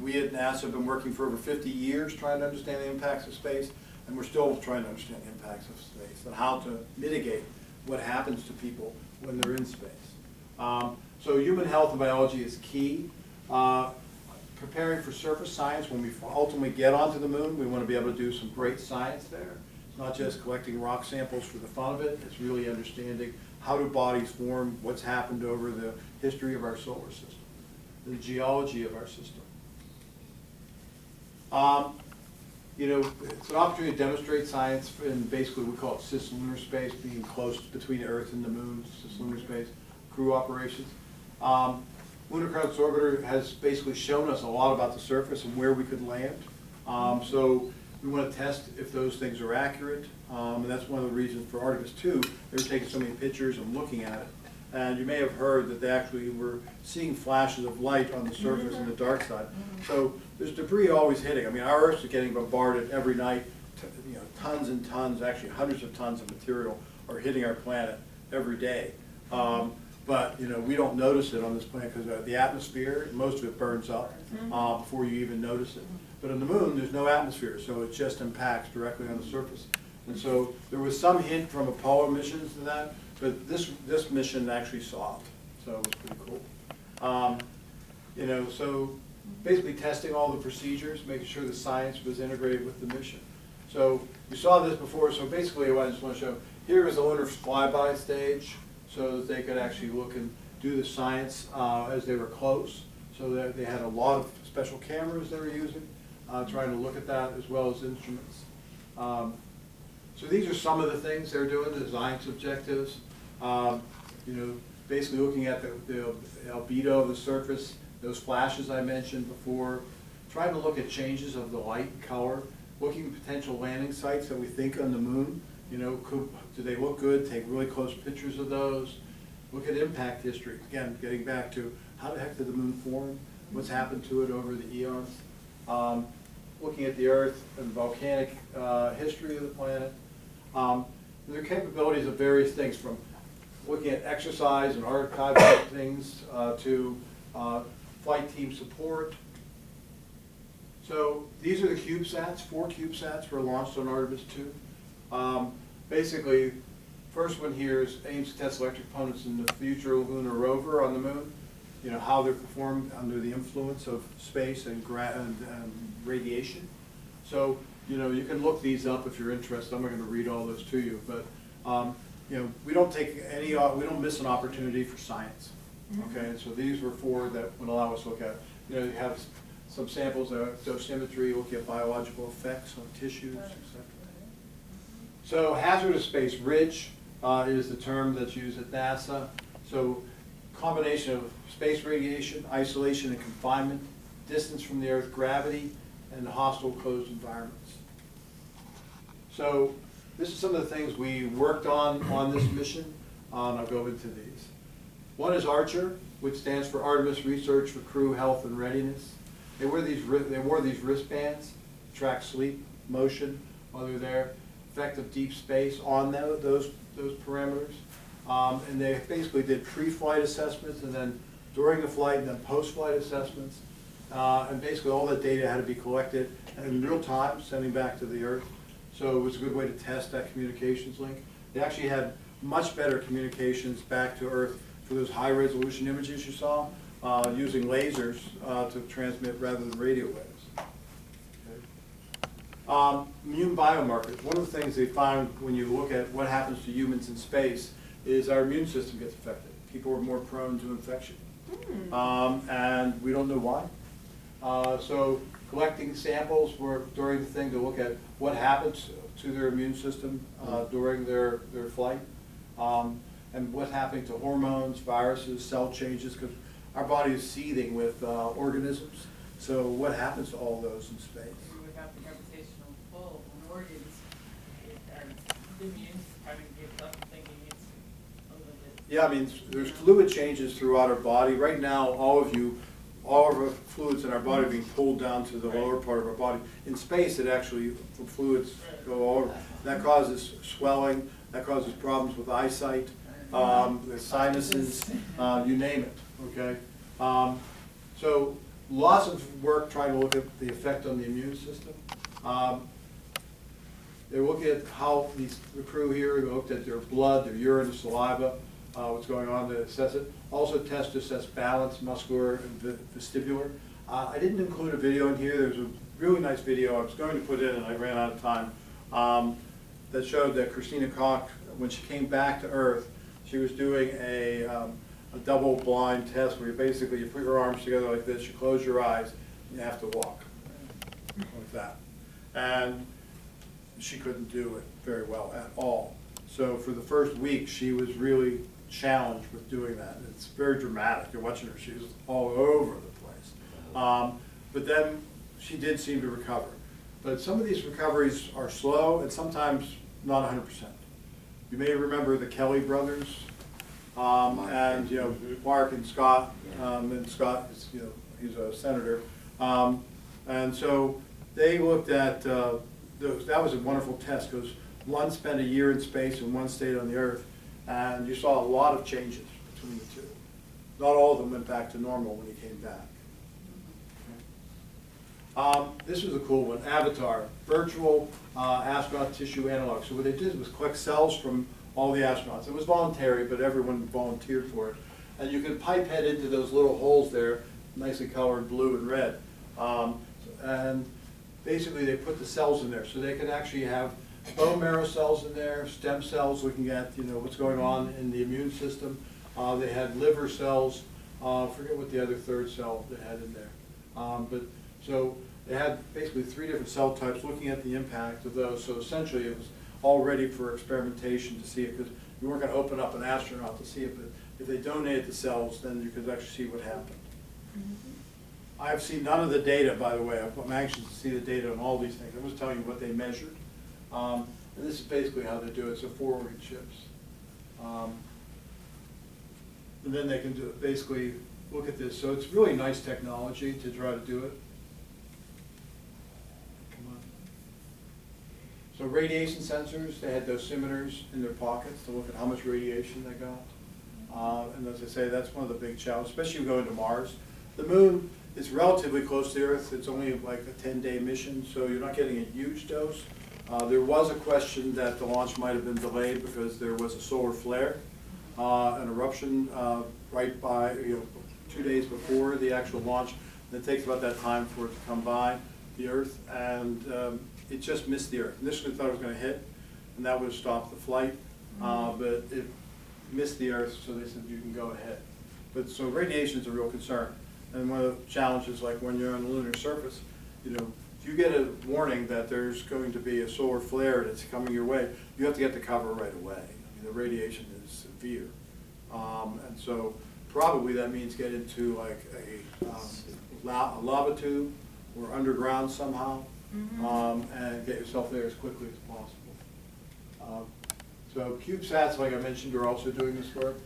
We at NASA have been working for over 50 years trying to understand the impacts of space, and we're still trying to understand the impacts of space and how to mitigate what happens to people when they're in space. So human health and biology is key. Preparing for surface science, when we ultimately get onto the moon, we want to be able to do some great science there. It's not just collecting rock samples for the fun of it, it's really understanding how do bodies form, what's happened over the history of our solar system, the geology of our system. You know, it's an opportunity to demonstrate science in basically we call it cislunar space, being close between Earth and the moon, cislunar space, crew operations. Lunar Crescent Orbiter has basically shown us a lot about the surface and where we could land. So we want to test if those things are accurate. And that's one of the reasons for Artemis II, they were taking so many pictures and looking at it. And you may have heard that they actually were seeing flashes of light on the surface and the dark side. So there's debris always hitting. I mean, our Earth is getting bombarded every night. You know, tons and tons, actually hundreds of tons of material are hitting our planet every day. But you know, we don't notice it on this planet because the atmosphere, most of it burns up before you even notice it. But on the moon, there's no atmosphere, so it just impacts directly on the surface. And so there was some hint from Apollo missions to that, but this mission actually saw it, so it was pretty cool. You know, so basically testing all the procedures, making sure the science was integrated with the mission. So you saw this before, so basically what I just want to show, here is the lunar flyby stage, so that they could actually look and do the science as they were close. So that they had a lot of special cameras they were using, trying to look at that as well as instruments. So these are some of the things they're doing, the science objectives. You know, basically looking at the albedo of the surface, those flashes I mentioned before, trying to look at changes of the light and color, looking at potential landing sites that we think on the moon. You know, do they look good? Take really close pictures of those. Look at impact history. Again, getting back to how the heck did the moon form? What's happened to it over the eons? Looking at the Earth and volcanic history of the planet. There are capabilities of various things, from looking at exercise and archiving things to flight team support. So these are the CubeSats. 4 CubeSats were launched on Artemis II. Basically, first one here is aims to test electric components in the future lunar rover on the moon. You know, how they're performed under the influence of space and radiation. So, you know, you can look these up if you're interested. I'm not going to read all those to you, but we don't take any, we don't miss an opportunity for science. Okay, and so these were four that would allow us to look at, you have some samples of dosimetry, looking at biological effects on tissues, etc. So hazardous space, RIDGE, is the term that's used at NASA. So combination of space radiation, isolation and confinement, distance from the Earth, gravity, and hostile closed environments. So this is some of the things we worked on this mission, and I'll go into these. One is ARCHER, which stands for Artemis Research for Crew Health and Readiness. They wore these wristbands to track sleep, motion while they're there, effect of deep space on those parameters. And they basically did pre-flight assessments, and then during the flight, and then post-flight assessments. And basically all that data had to be collected in real time, sending back to the Earth. So it was a good way to test that communications link. They actually had much better communications back to Earth for those high-resolution images you saw, using lasers to transmit rather than radio waves. Okay. Immune biomarkers. One of the things they found when you look at what happens to humans in space is our immune system gets affected. People are more prone to infection. And we don't know why. So collecting samples during the thing to look at what happens to their immune system during their flight, and what's happening to hormones, viruses, cell changes, because our body is seething with organisms. So what happens to all those in space? Without the gravitational pull on organs, the immune kind of gives up thinking it's a little bit. Yeah, I mean, there's fluid changes throughout our body. Right now, all of our fluids in our body are being pulled down to the lower part of our body. In space, it actually, the fluids go all over. That causes swelling, that causes problems with eyesight, the sinuses, you name it, okay? So lots of work trying to look at the effect on the immune system. They're looking at how the crew here looked at their blood, their urine, saliva, what's going on to assess it. Also to assess balance, muscular and vestibular. I didn't include a video in here. There's a really nice video I was going to put in and I ran out of time, that showed that Christina Koch, when she came back to Earth, she was doing a double-blind test where you put your arms together like this, you close your eyes, and you have to walk like that. And she couldn't do it very well at all. So for the first week, she was really challenged with doing that. It's very dramatic. You're watching her, she's all over the place. But then she did seem to recover. But some of these recoveries are slow and sometimes not 100%. You may remember the Kelly brothers, and Mark and Scott, and Scott is, he's a senator. And so they looked at, that was a wonderful test because one spent a year in space and one stayed on the Earth. And you saw a lot of changes between the two. Not all of them went back to normal when he came back. Okay. This was a cool one, Avatar, virtual astronaut tissue analog. So what they did was collect cells from all the astronauts. It was voluntary, but everyone volunteered for it. And you could pipette into those little holes there, nicely colored blue and red. And basically they put the cells in there so they could actually have bone marrow cells in there, stem cells looking at what's going on in the immune system. They had liver cells. Forget what the other third cell they had in there. So they had basically 3 different cell types looking at the impact of those. So essentially it was all ready for experimentation to see it, because you weren't going to open up an astronaut to see it, but if they donated the cells, then you could actually see what happened. I've seen none of the data, by the way. I'm anxious to see the data on all these things. I was telling you what they measured. And this is basically how they do it. So 4 organ chips. And then they can basically look at this. So it's really nice technology to try to do it. Come on. So radiation sensors, they had dosimeters in their pockets to look at how much radiation they got. And as I say, that's one of the big challenges, especially going to Mars. The moon is relatively close to the Earth. It's only like a 10-day mission, so you're not getting a huge dose. There was a question that the launch might have been delayed because there was a solar flare, an eruption right by, 2 days before the actual launch. And it takes about that time for it to come by the Earth, and it just missed the Earth. Initially thought it was going to hit, and that would have stopped the flight. but it missed the Earth, so they said you can go ahead. But so radiation is a real concern. And one of the challenges, like when you're on the lunar surface, you know, if you get a warning that there's going to be a solar flare that's coming your way, you have to get the cover right away. I mean, the radiation is severe. And so probably that means get into like a lava tube or underground somehow, and get yourself there as quickly as possible. So CubeSats, like I mentioned, are also doing this work.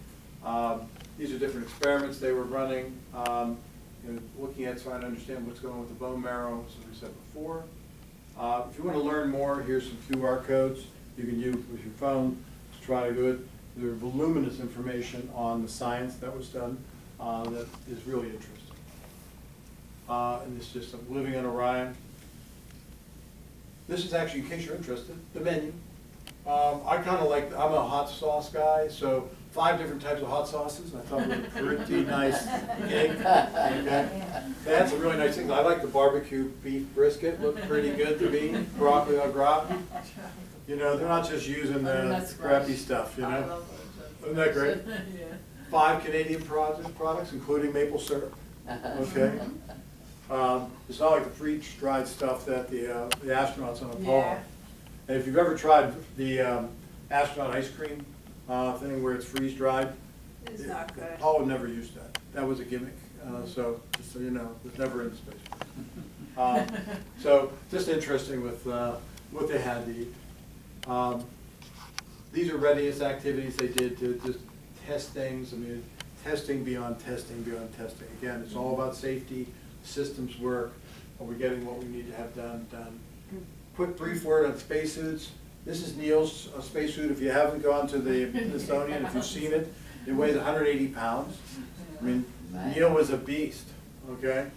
These are different experiments they were running, you know, looking at trying to understand what's going on with the bone marrow, as we said before. If you want to learn more, here's some QR codes you can use with your phone to try to do it. There's voluminous information on the science that was done that is really interesting. And it's just living on Orion. This is actually, in case you're interested, the menu. I kind of like, I'm a hot sauce guy, so 5 different types of hot sauces. I thought it was a pretty nice gig. Okay. That's a really nice thing. I like the barbecue beef brisket. Looked pretty good to me. Broccoli au gratin. You know, they're not just using the crappy stuff, you know. Isn't that great? 5 Canadian products, including maple syrup. Okay. It's not like the freeze-dried stuff that the astronauts on Apollo. Yeah. And if you've ever tried the astronaut ice cream thing where it's freeze-dried, it's not good. Apollo never used that. That was a gimmick. So just so you know, it was never in space. So just interesting with what they had to eat. These are readiness activities they did to just test things. I mean, testing beyond testing beyond testing. Again, it's all about safety, systems work. Are we getting what we need to have done? Quick brief word on spacesuits. This is Neil's spacesuit. If you haven't gone to the Smithsonian, if you've seen it, it weighs 180 pounds. I mean, Neil was a beast, okay?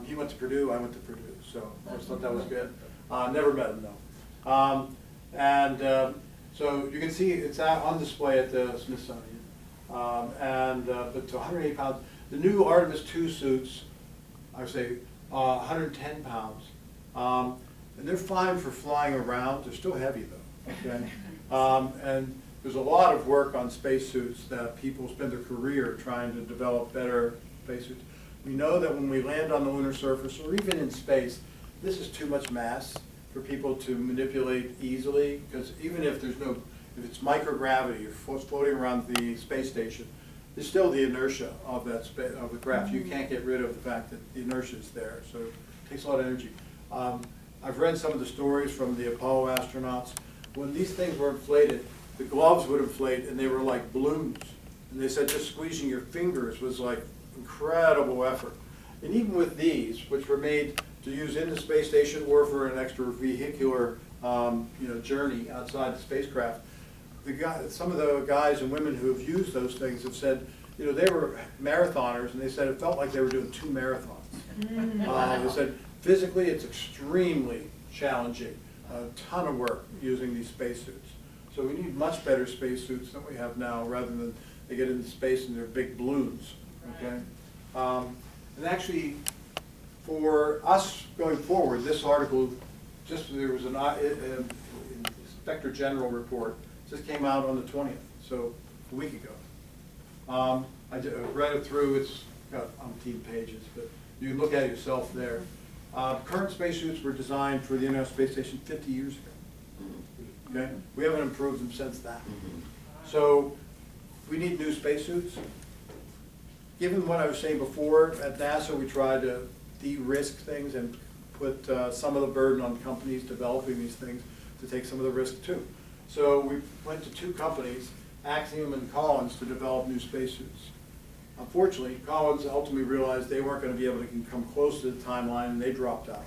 He went to Purdue, I went to Purdue, so I just thought that was good. Never met him though. So you can see it's on display at the Smithsonian. But to 180 pounds, the new Artemis II suits, I would say 110 pounds. And they're fine for flying around. They're still heavy though, okay? And there's a lot of work on spacesuits that people spend their career trying to develop better spacesuits. We know that when we land on the lunar surface or even in space, this is too much mass for people to manipulate easily, because even if there's no, if it's microgravity, you're floating around the space station, there's still the inertia of that of the craft. You can't get rid of the fact that the inertia is there, so it takes a lot of energy. I've read some of the stories from the Apollo astronauts. When these things were inflated, the gloves would inflate and they were like balloons. And they said just squeezing your fingers was like incredible effort. And even with these, which were made to use in the space station or for an extra vehicular journey outside the spacecraft, some of the guys and women who have used those things have said, you know, they were marathoners and they said it felt like they were doing 2 marathons. They said, physically, it's extremely challenging, a ton of work using these spacesuits. So we need much better spacesuits than we have now, rather than they get into space and they're big balloons, okay? And actually, for us going forward, this article, there was an Inspector General report, just came out on the 20th, so a week ago. I read it through, it's got umpteen pages, but you can look at it yourself there. Current spacesuits were designed for the International Space Station 50 years ago. Okay? We haven't improved them since that. So we need new spacesuits. Given what I was saying before, at NASA we tried to de-risk things and put some of the burden on companies developing these things to take some of the risk too. So we went to 2 companies, Axiom and Collins, to develop new spacesuits. Unfortunately, Collins ultimately realized they weren't going to be able to come close to the timeline, and they dropped out.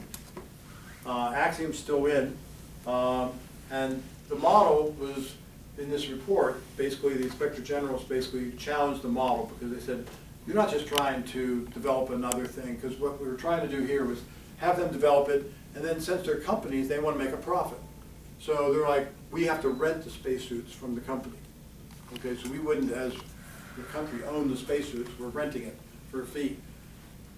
Axiom's still in, and the model was in this report. Basically, the Inspector General basically challenged the model because they said, you're not just trying to develop another thing, because what we were trying to do here was have them develop it, and then since they're companies, they want to make a profit. So they're like, we have to rent the spacesuits from the company. Okay, so we wouldn't, as the country, own the spacesuits, we're renting it for a fee.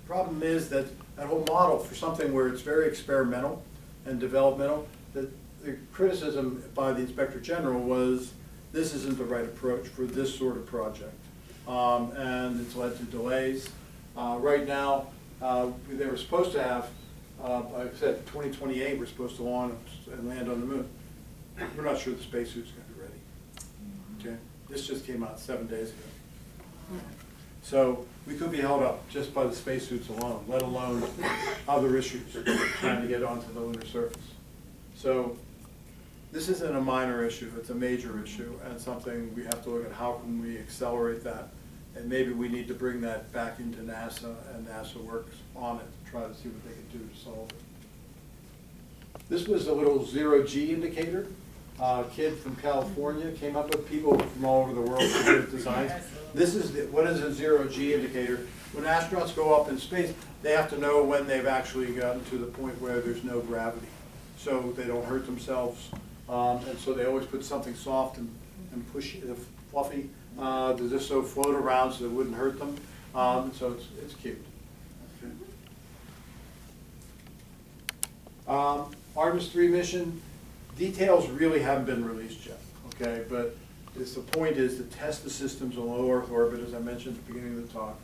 Problem is that whole model for something where it's very experimental and developmental, that the criticism by the Inspector General was this isn't the right approach for this sort of project. And it's led to delays. Right now, they were supposed to have, like I said, 2028, we're supposed to launch and land on the moon. We're not sure the spacesuit's going to be ready. Okay, this just came out 7 days ago. So we could be held up just by the spacesuits alone, let alone other issues trying to get onto the lunar surface. So this isn't a minor issue, it's a major issue, and something we have to look at how can we accelerate that. And maybe we need to bring that back into NASA, and NASA works on it to try to see what they can do to solve it. This was a little zero-G indicator. A kid from California came up with people from all over the world to do designs. This is what is a zero-G indicator. When astronauts go up in space, they have to know when they've actually gotten to the point where there's no gravity, so they don't hurt themselves. And so they always put something soft and pushy, fluffy, to just so float around so it wouldn't hurt them. So it's cute. Okay. Artemis III mission, details really haven't been released yet, okay? But the point is to test the systems on low Earth orbit, as I mentioned at the beginning of the talk,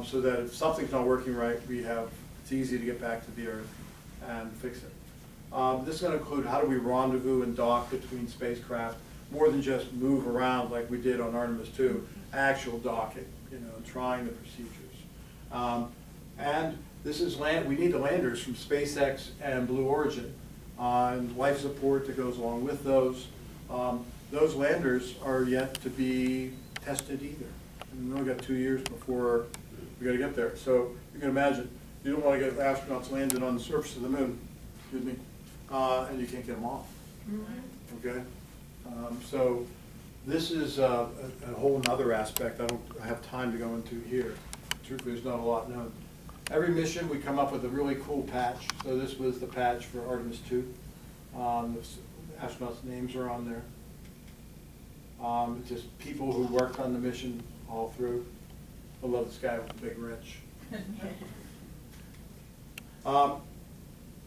so that if something's not working right, it's easy to get back to the Earth and fix it. This is going to include how do we rendezvous and dock between spacecraft, more than just move around like we did on Artemis II, actual docking, trying the procedures. And this is we need the landers from SpaceX and Blue Origin, and life support that goes along with those. Those landers are yet to be tested either. And we've only got 2 years before we got to get there. So you can imagine, you don't want to get astronauts landed on the surface of the moon, excuse me, and you can't get them off. Okay? So this is a whole other aspect I don't have time to go into here. Truthfully, there's not a lot known. Every mission we come up with a really cool patch. So this was the patch for Artemis II. The astronauts' names are on there. Just people who worked on the mission all through. I love this guy with the big wrench.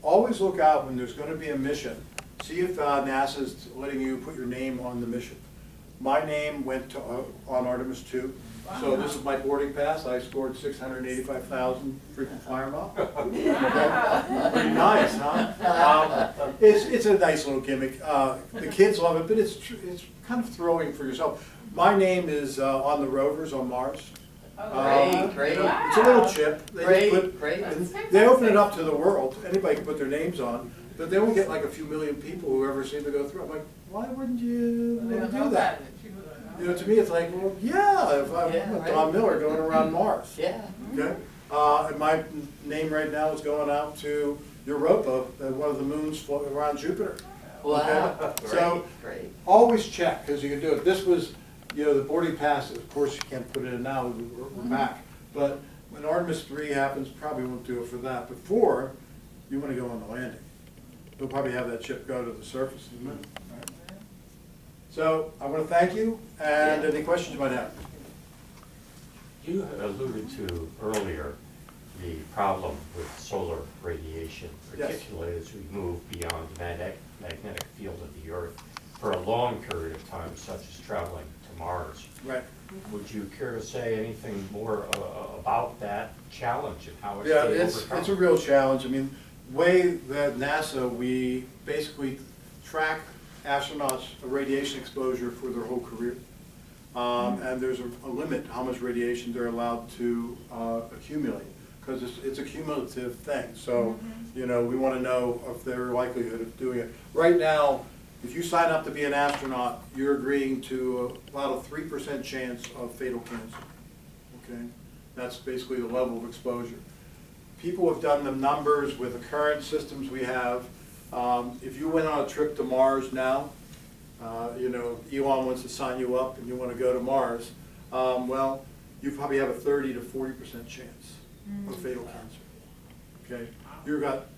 Always look out when there's going to be a mission. See if NASA's letting you put your name on the mission. My name went to, on Artemis II. Wow. So this is my boarding pass. I scored 685,000 frequent flyer miles. Pretty nice, huh? It's a nice little gimmick. The kids love it, but it's kind of thrilling for yourself. My name is on the rovers on Mars. Great. Wow. It's a little chip. They they open it up to the world. Anybody can put their names on, but they only get like a few million people who ever seem to go through. I'm like, why wouldn't you do that? To me, it's like, well, yeah, if I'm with Don Miller going around Mars. Yeah. Okay. And my name right now is going out to Europa, one of the moons floating around Jupiter. Wow. Okay? So always check, because you can do it. This was, the boarding pass, of course you can't put it in now, we're back. But when Artemis III happens, probably won't do it for that. Before, you want to go on the landing. You'll probably have that ship go to the surface of the moon. Right? So I want to thank you, and any questions you might have. You alluded to earlier the problem with solar radiation, particularly as we move beyond the magnetic field of the Earth for a long period of time, such as traveling to Mars. Right. Would you care to say anything more about that challenge and how it's being overcome? It's a real challenge. I mean, the way that NASA, we basically track astronauts' radiation exposure for their whole career. And there's a limit how much radiation they're allowed to accumulate, because it's a cumulative thing. So, we want to know if their likelihood of doing it. Right now, if you sign up to be an astronaut, you're agreeing to about a 3% chance of fatal cancer. Okay, that's basically the level of exposure. People have done the numbers with the current systems we have. If you went on a trip to Mars now, Elon wants to sign you up and you want to go to Mars, well, you probably have a 30 to 40% chance of fatal cancer. Okay, you've got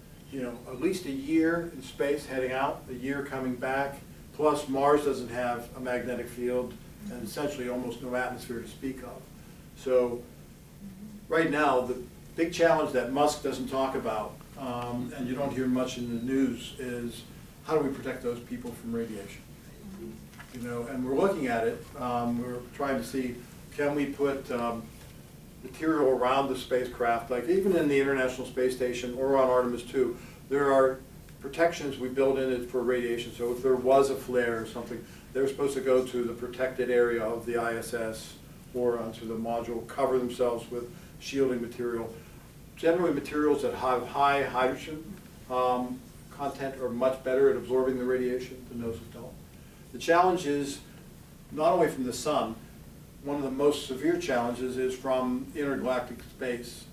at least a year in space heading out, a year coming back, plus Mars doesn't have a magnetic field and essentially almost no atmosphere to speak of. So right now, the big challenge that Musk doesn't talk about, and you don't hear much in the news, is how do we protect those people from radiation? and we're looking at it. We're trying to see, can we put material around the spacecraft, like even in the International Space Station or on Artemis II, there are protections we build in it for radiation. So if there was a flare or something, they're supposed to go to the protected area of the ISS or onto the module, cover themselves with shielding material. Generally, materials that have high hydrogen content are much better at absorbing the radiation than those that don't. The challenge is not only from the sun. One of the most severe challenges is from intergalactic space.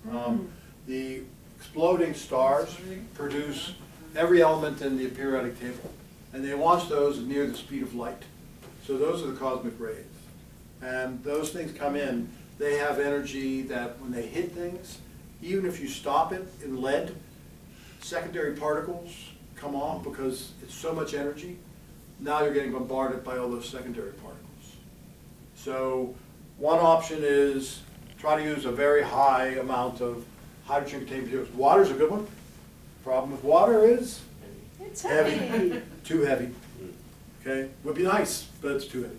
The exploding stars produce every element in the periodic table, and they launch those near the speed of light. So those are the cosmic rays. And those things come in, they have energy that when they hit things, even if you stop it in lead, secondary particles come off because it's so much energy. Now you're getting bombarded by all those secondary particles. So one option is try to use a very high amount of hydrogen-containing materials. Water's a good one. Problem with water is it's heavy. Too heavy. Okay, would be nice, but it's too heavy.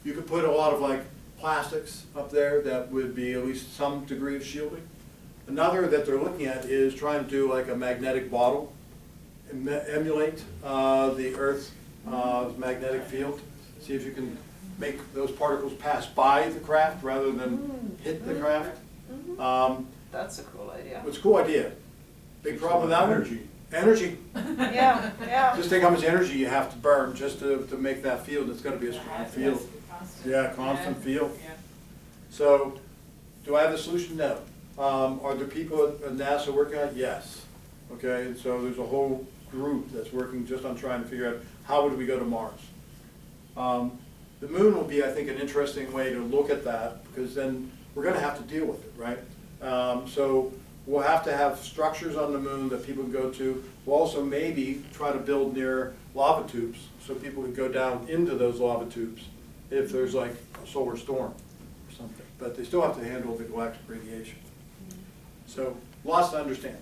You could put a lot of like plastics up there that would be at least some degree of shielding. Another that they're looking at is trying to do like a magnetic bottle, emulate the Earth's magnetic field. See if you can make those particles pass by the craft rather than hit the craft. That's a cool idea. It's a cool idea. Big problem with that one? Energy. Yeah, yeah. Just think how much energy you have to burn just to make that field. It's got to be a strong field. Yeah, constant field. So, do I have the solution? No. Are there people at NASA working on it? Yes. Okay, and so there's a whole group that's working just on trying to figure out how would we go to Mars. The moon will be, I think, an interesting way to look at that because then we're going to have to deal with it, right? So we'll have to have structures on the moon that people can go to. We'll also maybe try to build near lava tubes so people can go down into those lava tubes if there's like a solar storm or something. But they still have to handle the galactic radiation. So lots to understand.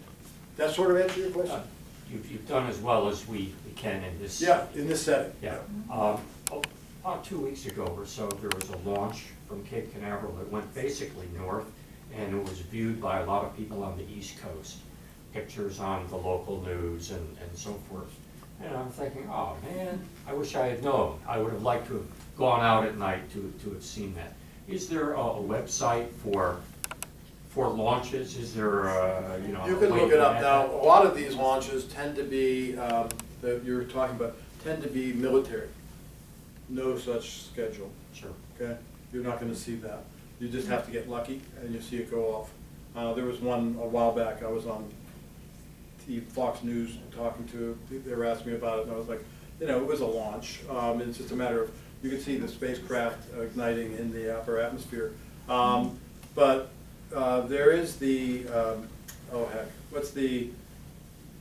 That sort of answer your question? You've done as well as we can in this. Yeah, in this setting. Yeah. About 2 weeks ago or so, there was a launch from Cape Canaveral that went basically north, and it was viewed by a lot of people on the East Coast. Pictures on the local news and so forth. And I'm thinking, oh man, I wish I had known. I would have liked to have gone out at night to have seen that. Is there a website for launches? Is there You can look it up now. A lot of these launches tend to be that you're talking about tend to be military. No such schedule. Sure. Okay, you're not going to see that. You just have to get lucky, and you see it go off. There was one a while back. I was on Fox News talking to. They were asking me about it, and I was like, it was a launch. It's just a matter of you can see the spacecraft igniting in the upper atmosphere. But there is the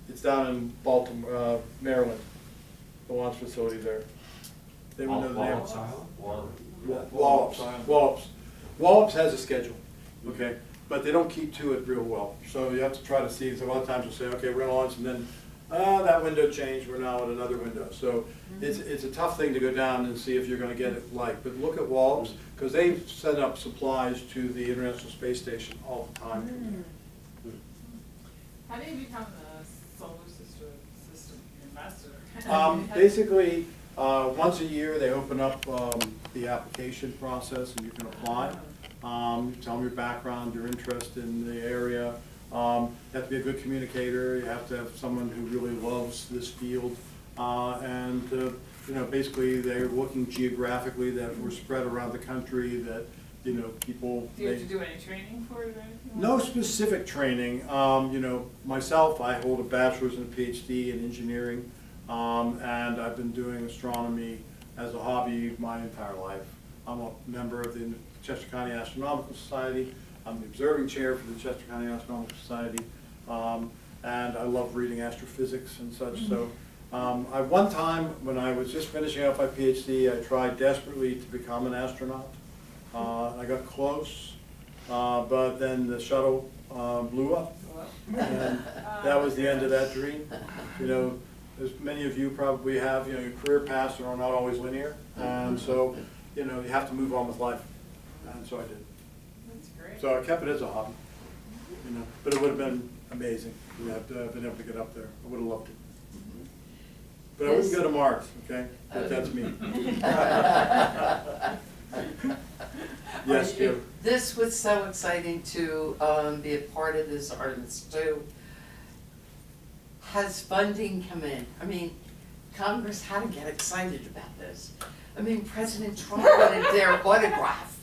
it's down in Baltimore, Maryland, the launch facility there. They would know the name. Wallops. Wallops has a schedule, okay, but they don't keep to it real well. So you have to try to see. So a lot of times you'll say, okay, we're going to launch, and then that window changed. We're now at another window. So it's a tough thing to go down and see if you're going to get it right. But look at Wallops because they send up supplies to the International Space Station all the time. How do you become the solar system ambassador? Basically, once a year they open up the application process and you can apply. You tell them your background, your interest in the area. You have to be a good communicator. You have to have someone who really loves this field. Basically they're looking geographically that we're spread around the country, that people. Do you have to do any training for it or anything? No specific training. Myself, I hold a bachelor's and a PhD in engineering, and I've been doing astronomy as a hobby my entire life. I'm a member of the Chester County Astronomical Society. I'm the observing chair for the Chester County Astronomical Society, and I love reading astrophysics and such. So, one time when I was just finishing up my PhD, I tried desperately to become an astronaut. I got close, but then the shuttle blew up, and that was the end of that dream. as many of you probably have, your career paths are not always linear, and so, you have to move on with life, and so I did. That's great. So I kept it as a hobby, but it would have been amazing to have been able to get up there. I would have loved it. But I wouldn't go to Mars, okay? But that's me. Yes, Jim. This was so exciting to be a part of this Artemis II. Has funding come in? I mean, Congress had to get excited about this. I mean, President Trump wanted their autograph.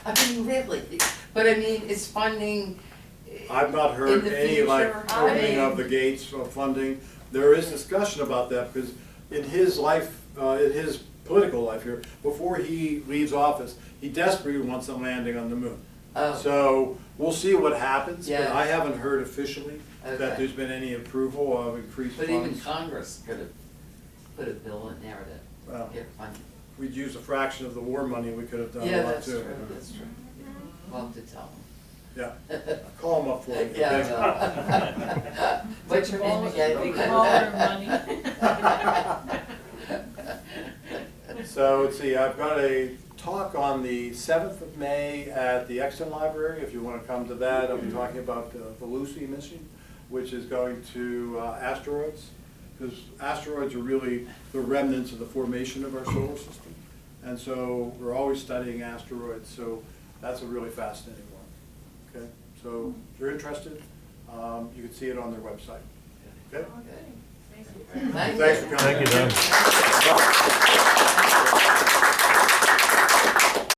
I mean, really. But I mean, is funding I've not heard in the any future? opening of the gates of funding. There is discussion about that because in his life, in his political life here, before he leaves office, he desperately wants a landing on the moon. Oh. So we'll see what happens, Yeah. but I haven't heard officially Okay. that there's been any approval of increased But funds. even Congress could have put a bill in there Well, to get funding. if we'd used a fraction of the war money, we could have done a Yeah, lot that's too. true, that's true. We'll have to tell Yeah, call him up for me. them. Yeah, okay? I will. What's your name again? Big baller money. So let's see, I've got a talk on the 7th of May at the Exton Library. If you want to come to that, I'll be talking about the Lucy mission, which is going to asteroids, because asteroids are really the remnants of the formation of our solar system. And so we're always studying asteroids, so that's a really fascinating one. Okay, so if you're interested, you can see it on their website. Okay? Thank you. Thanks for coming. Thank you, Don.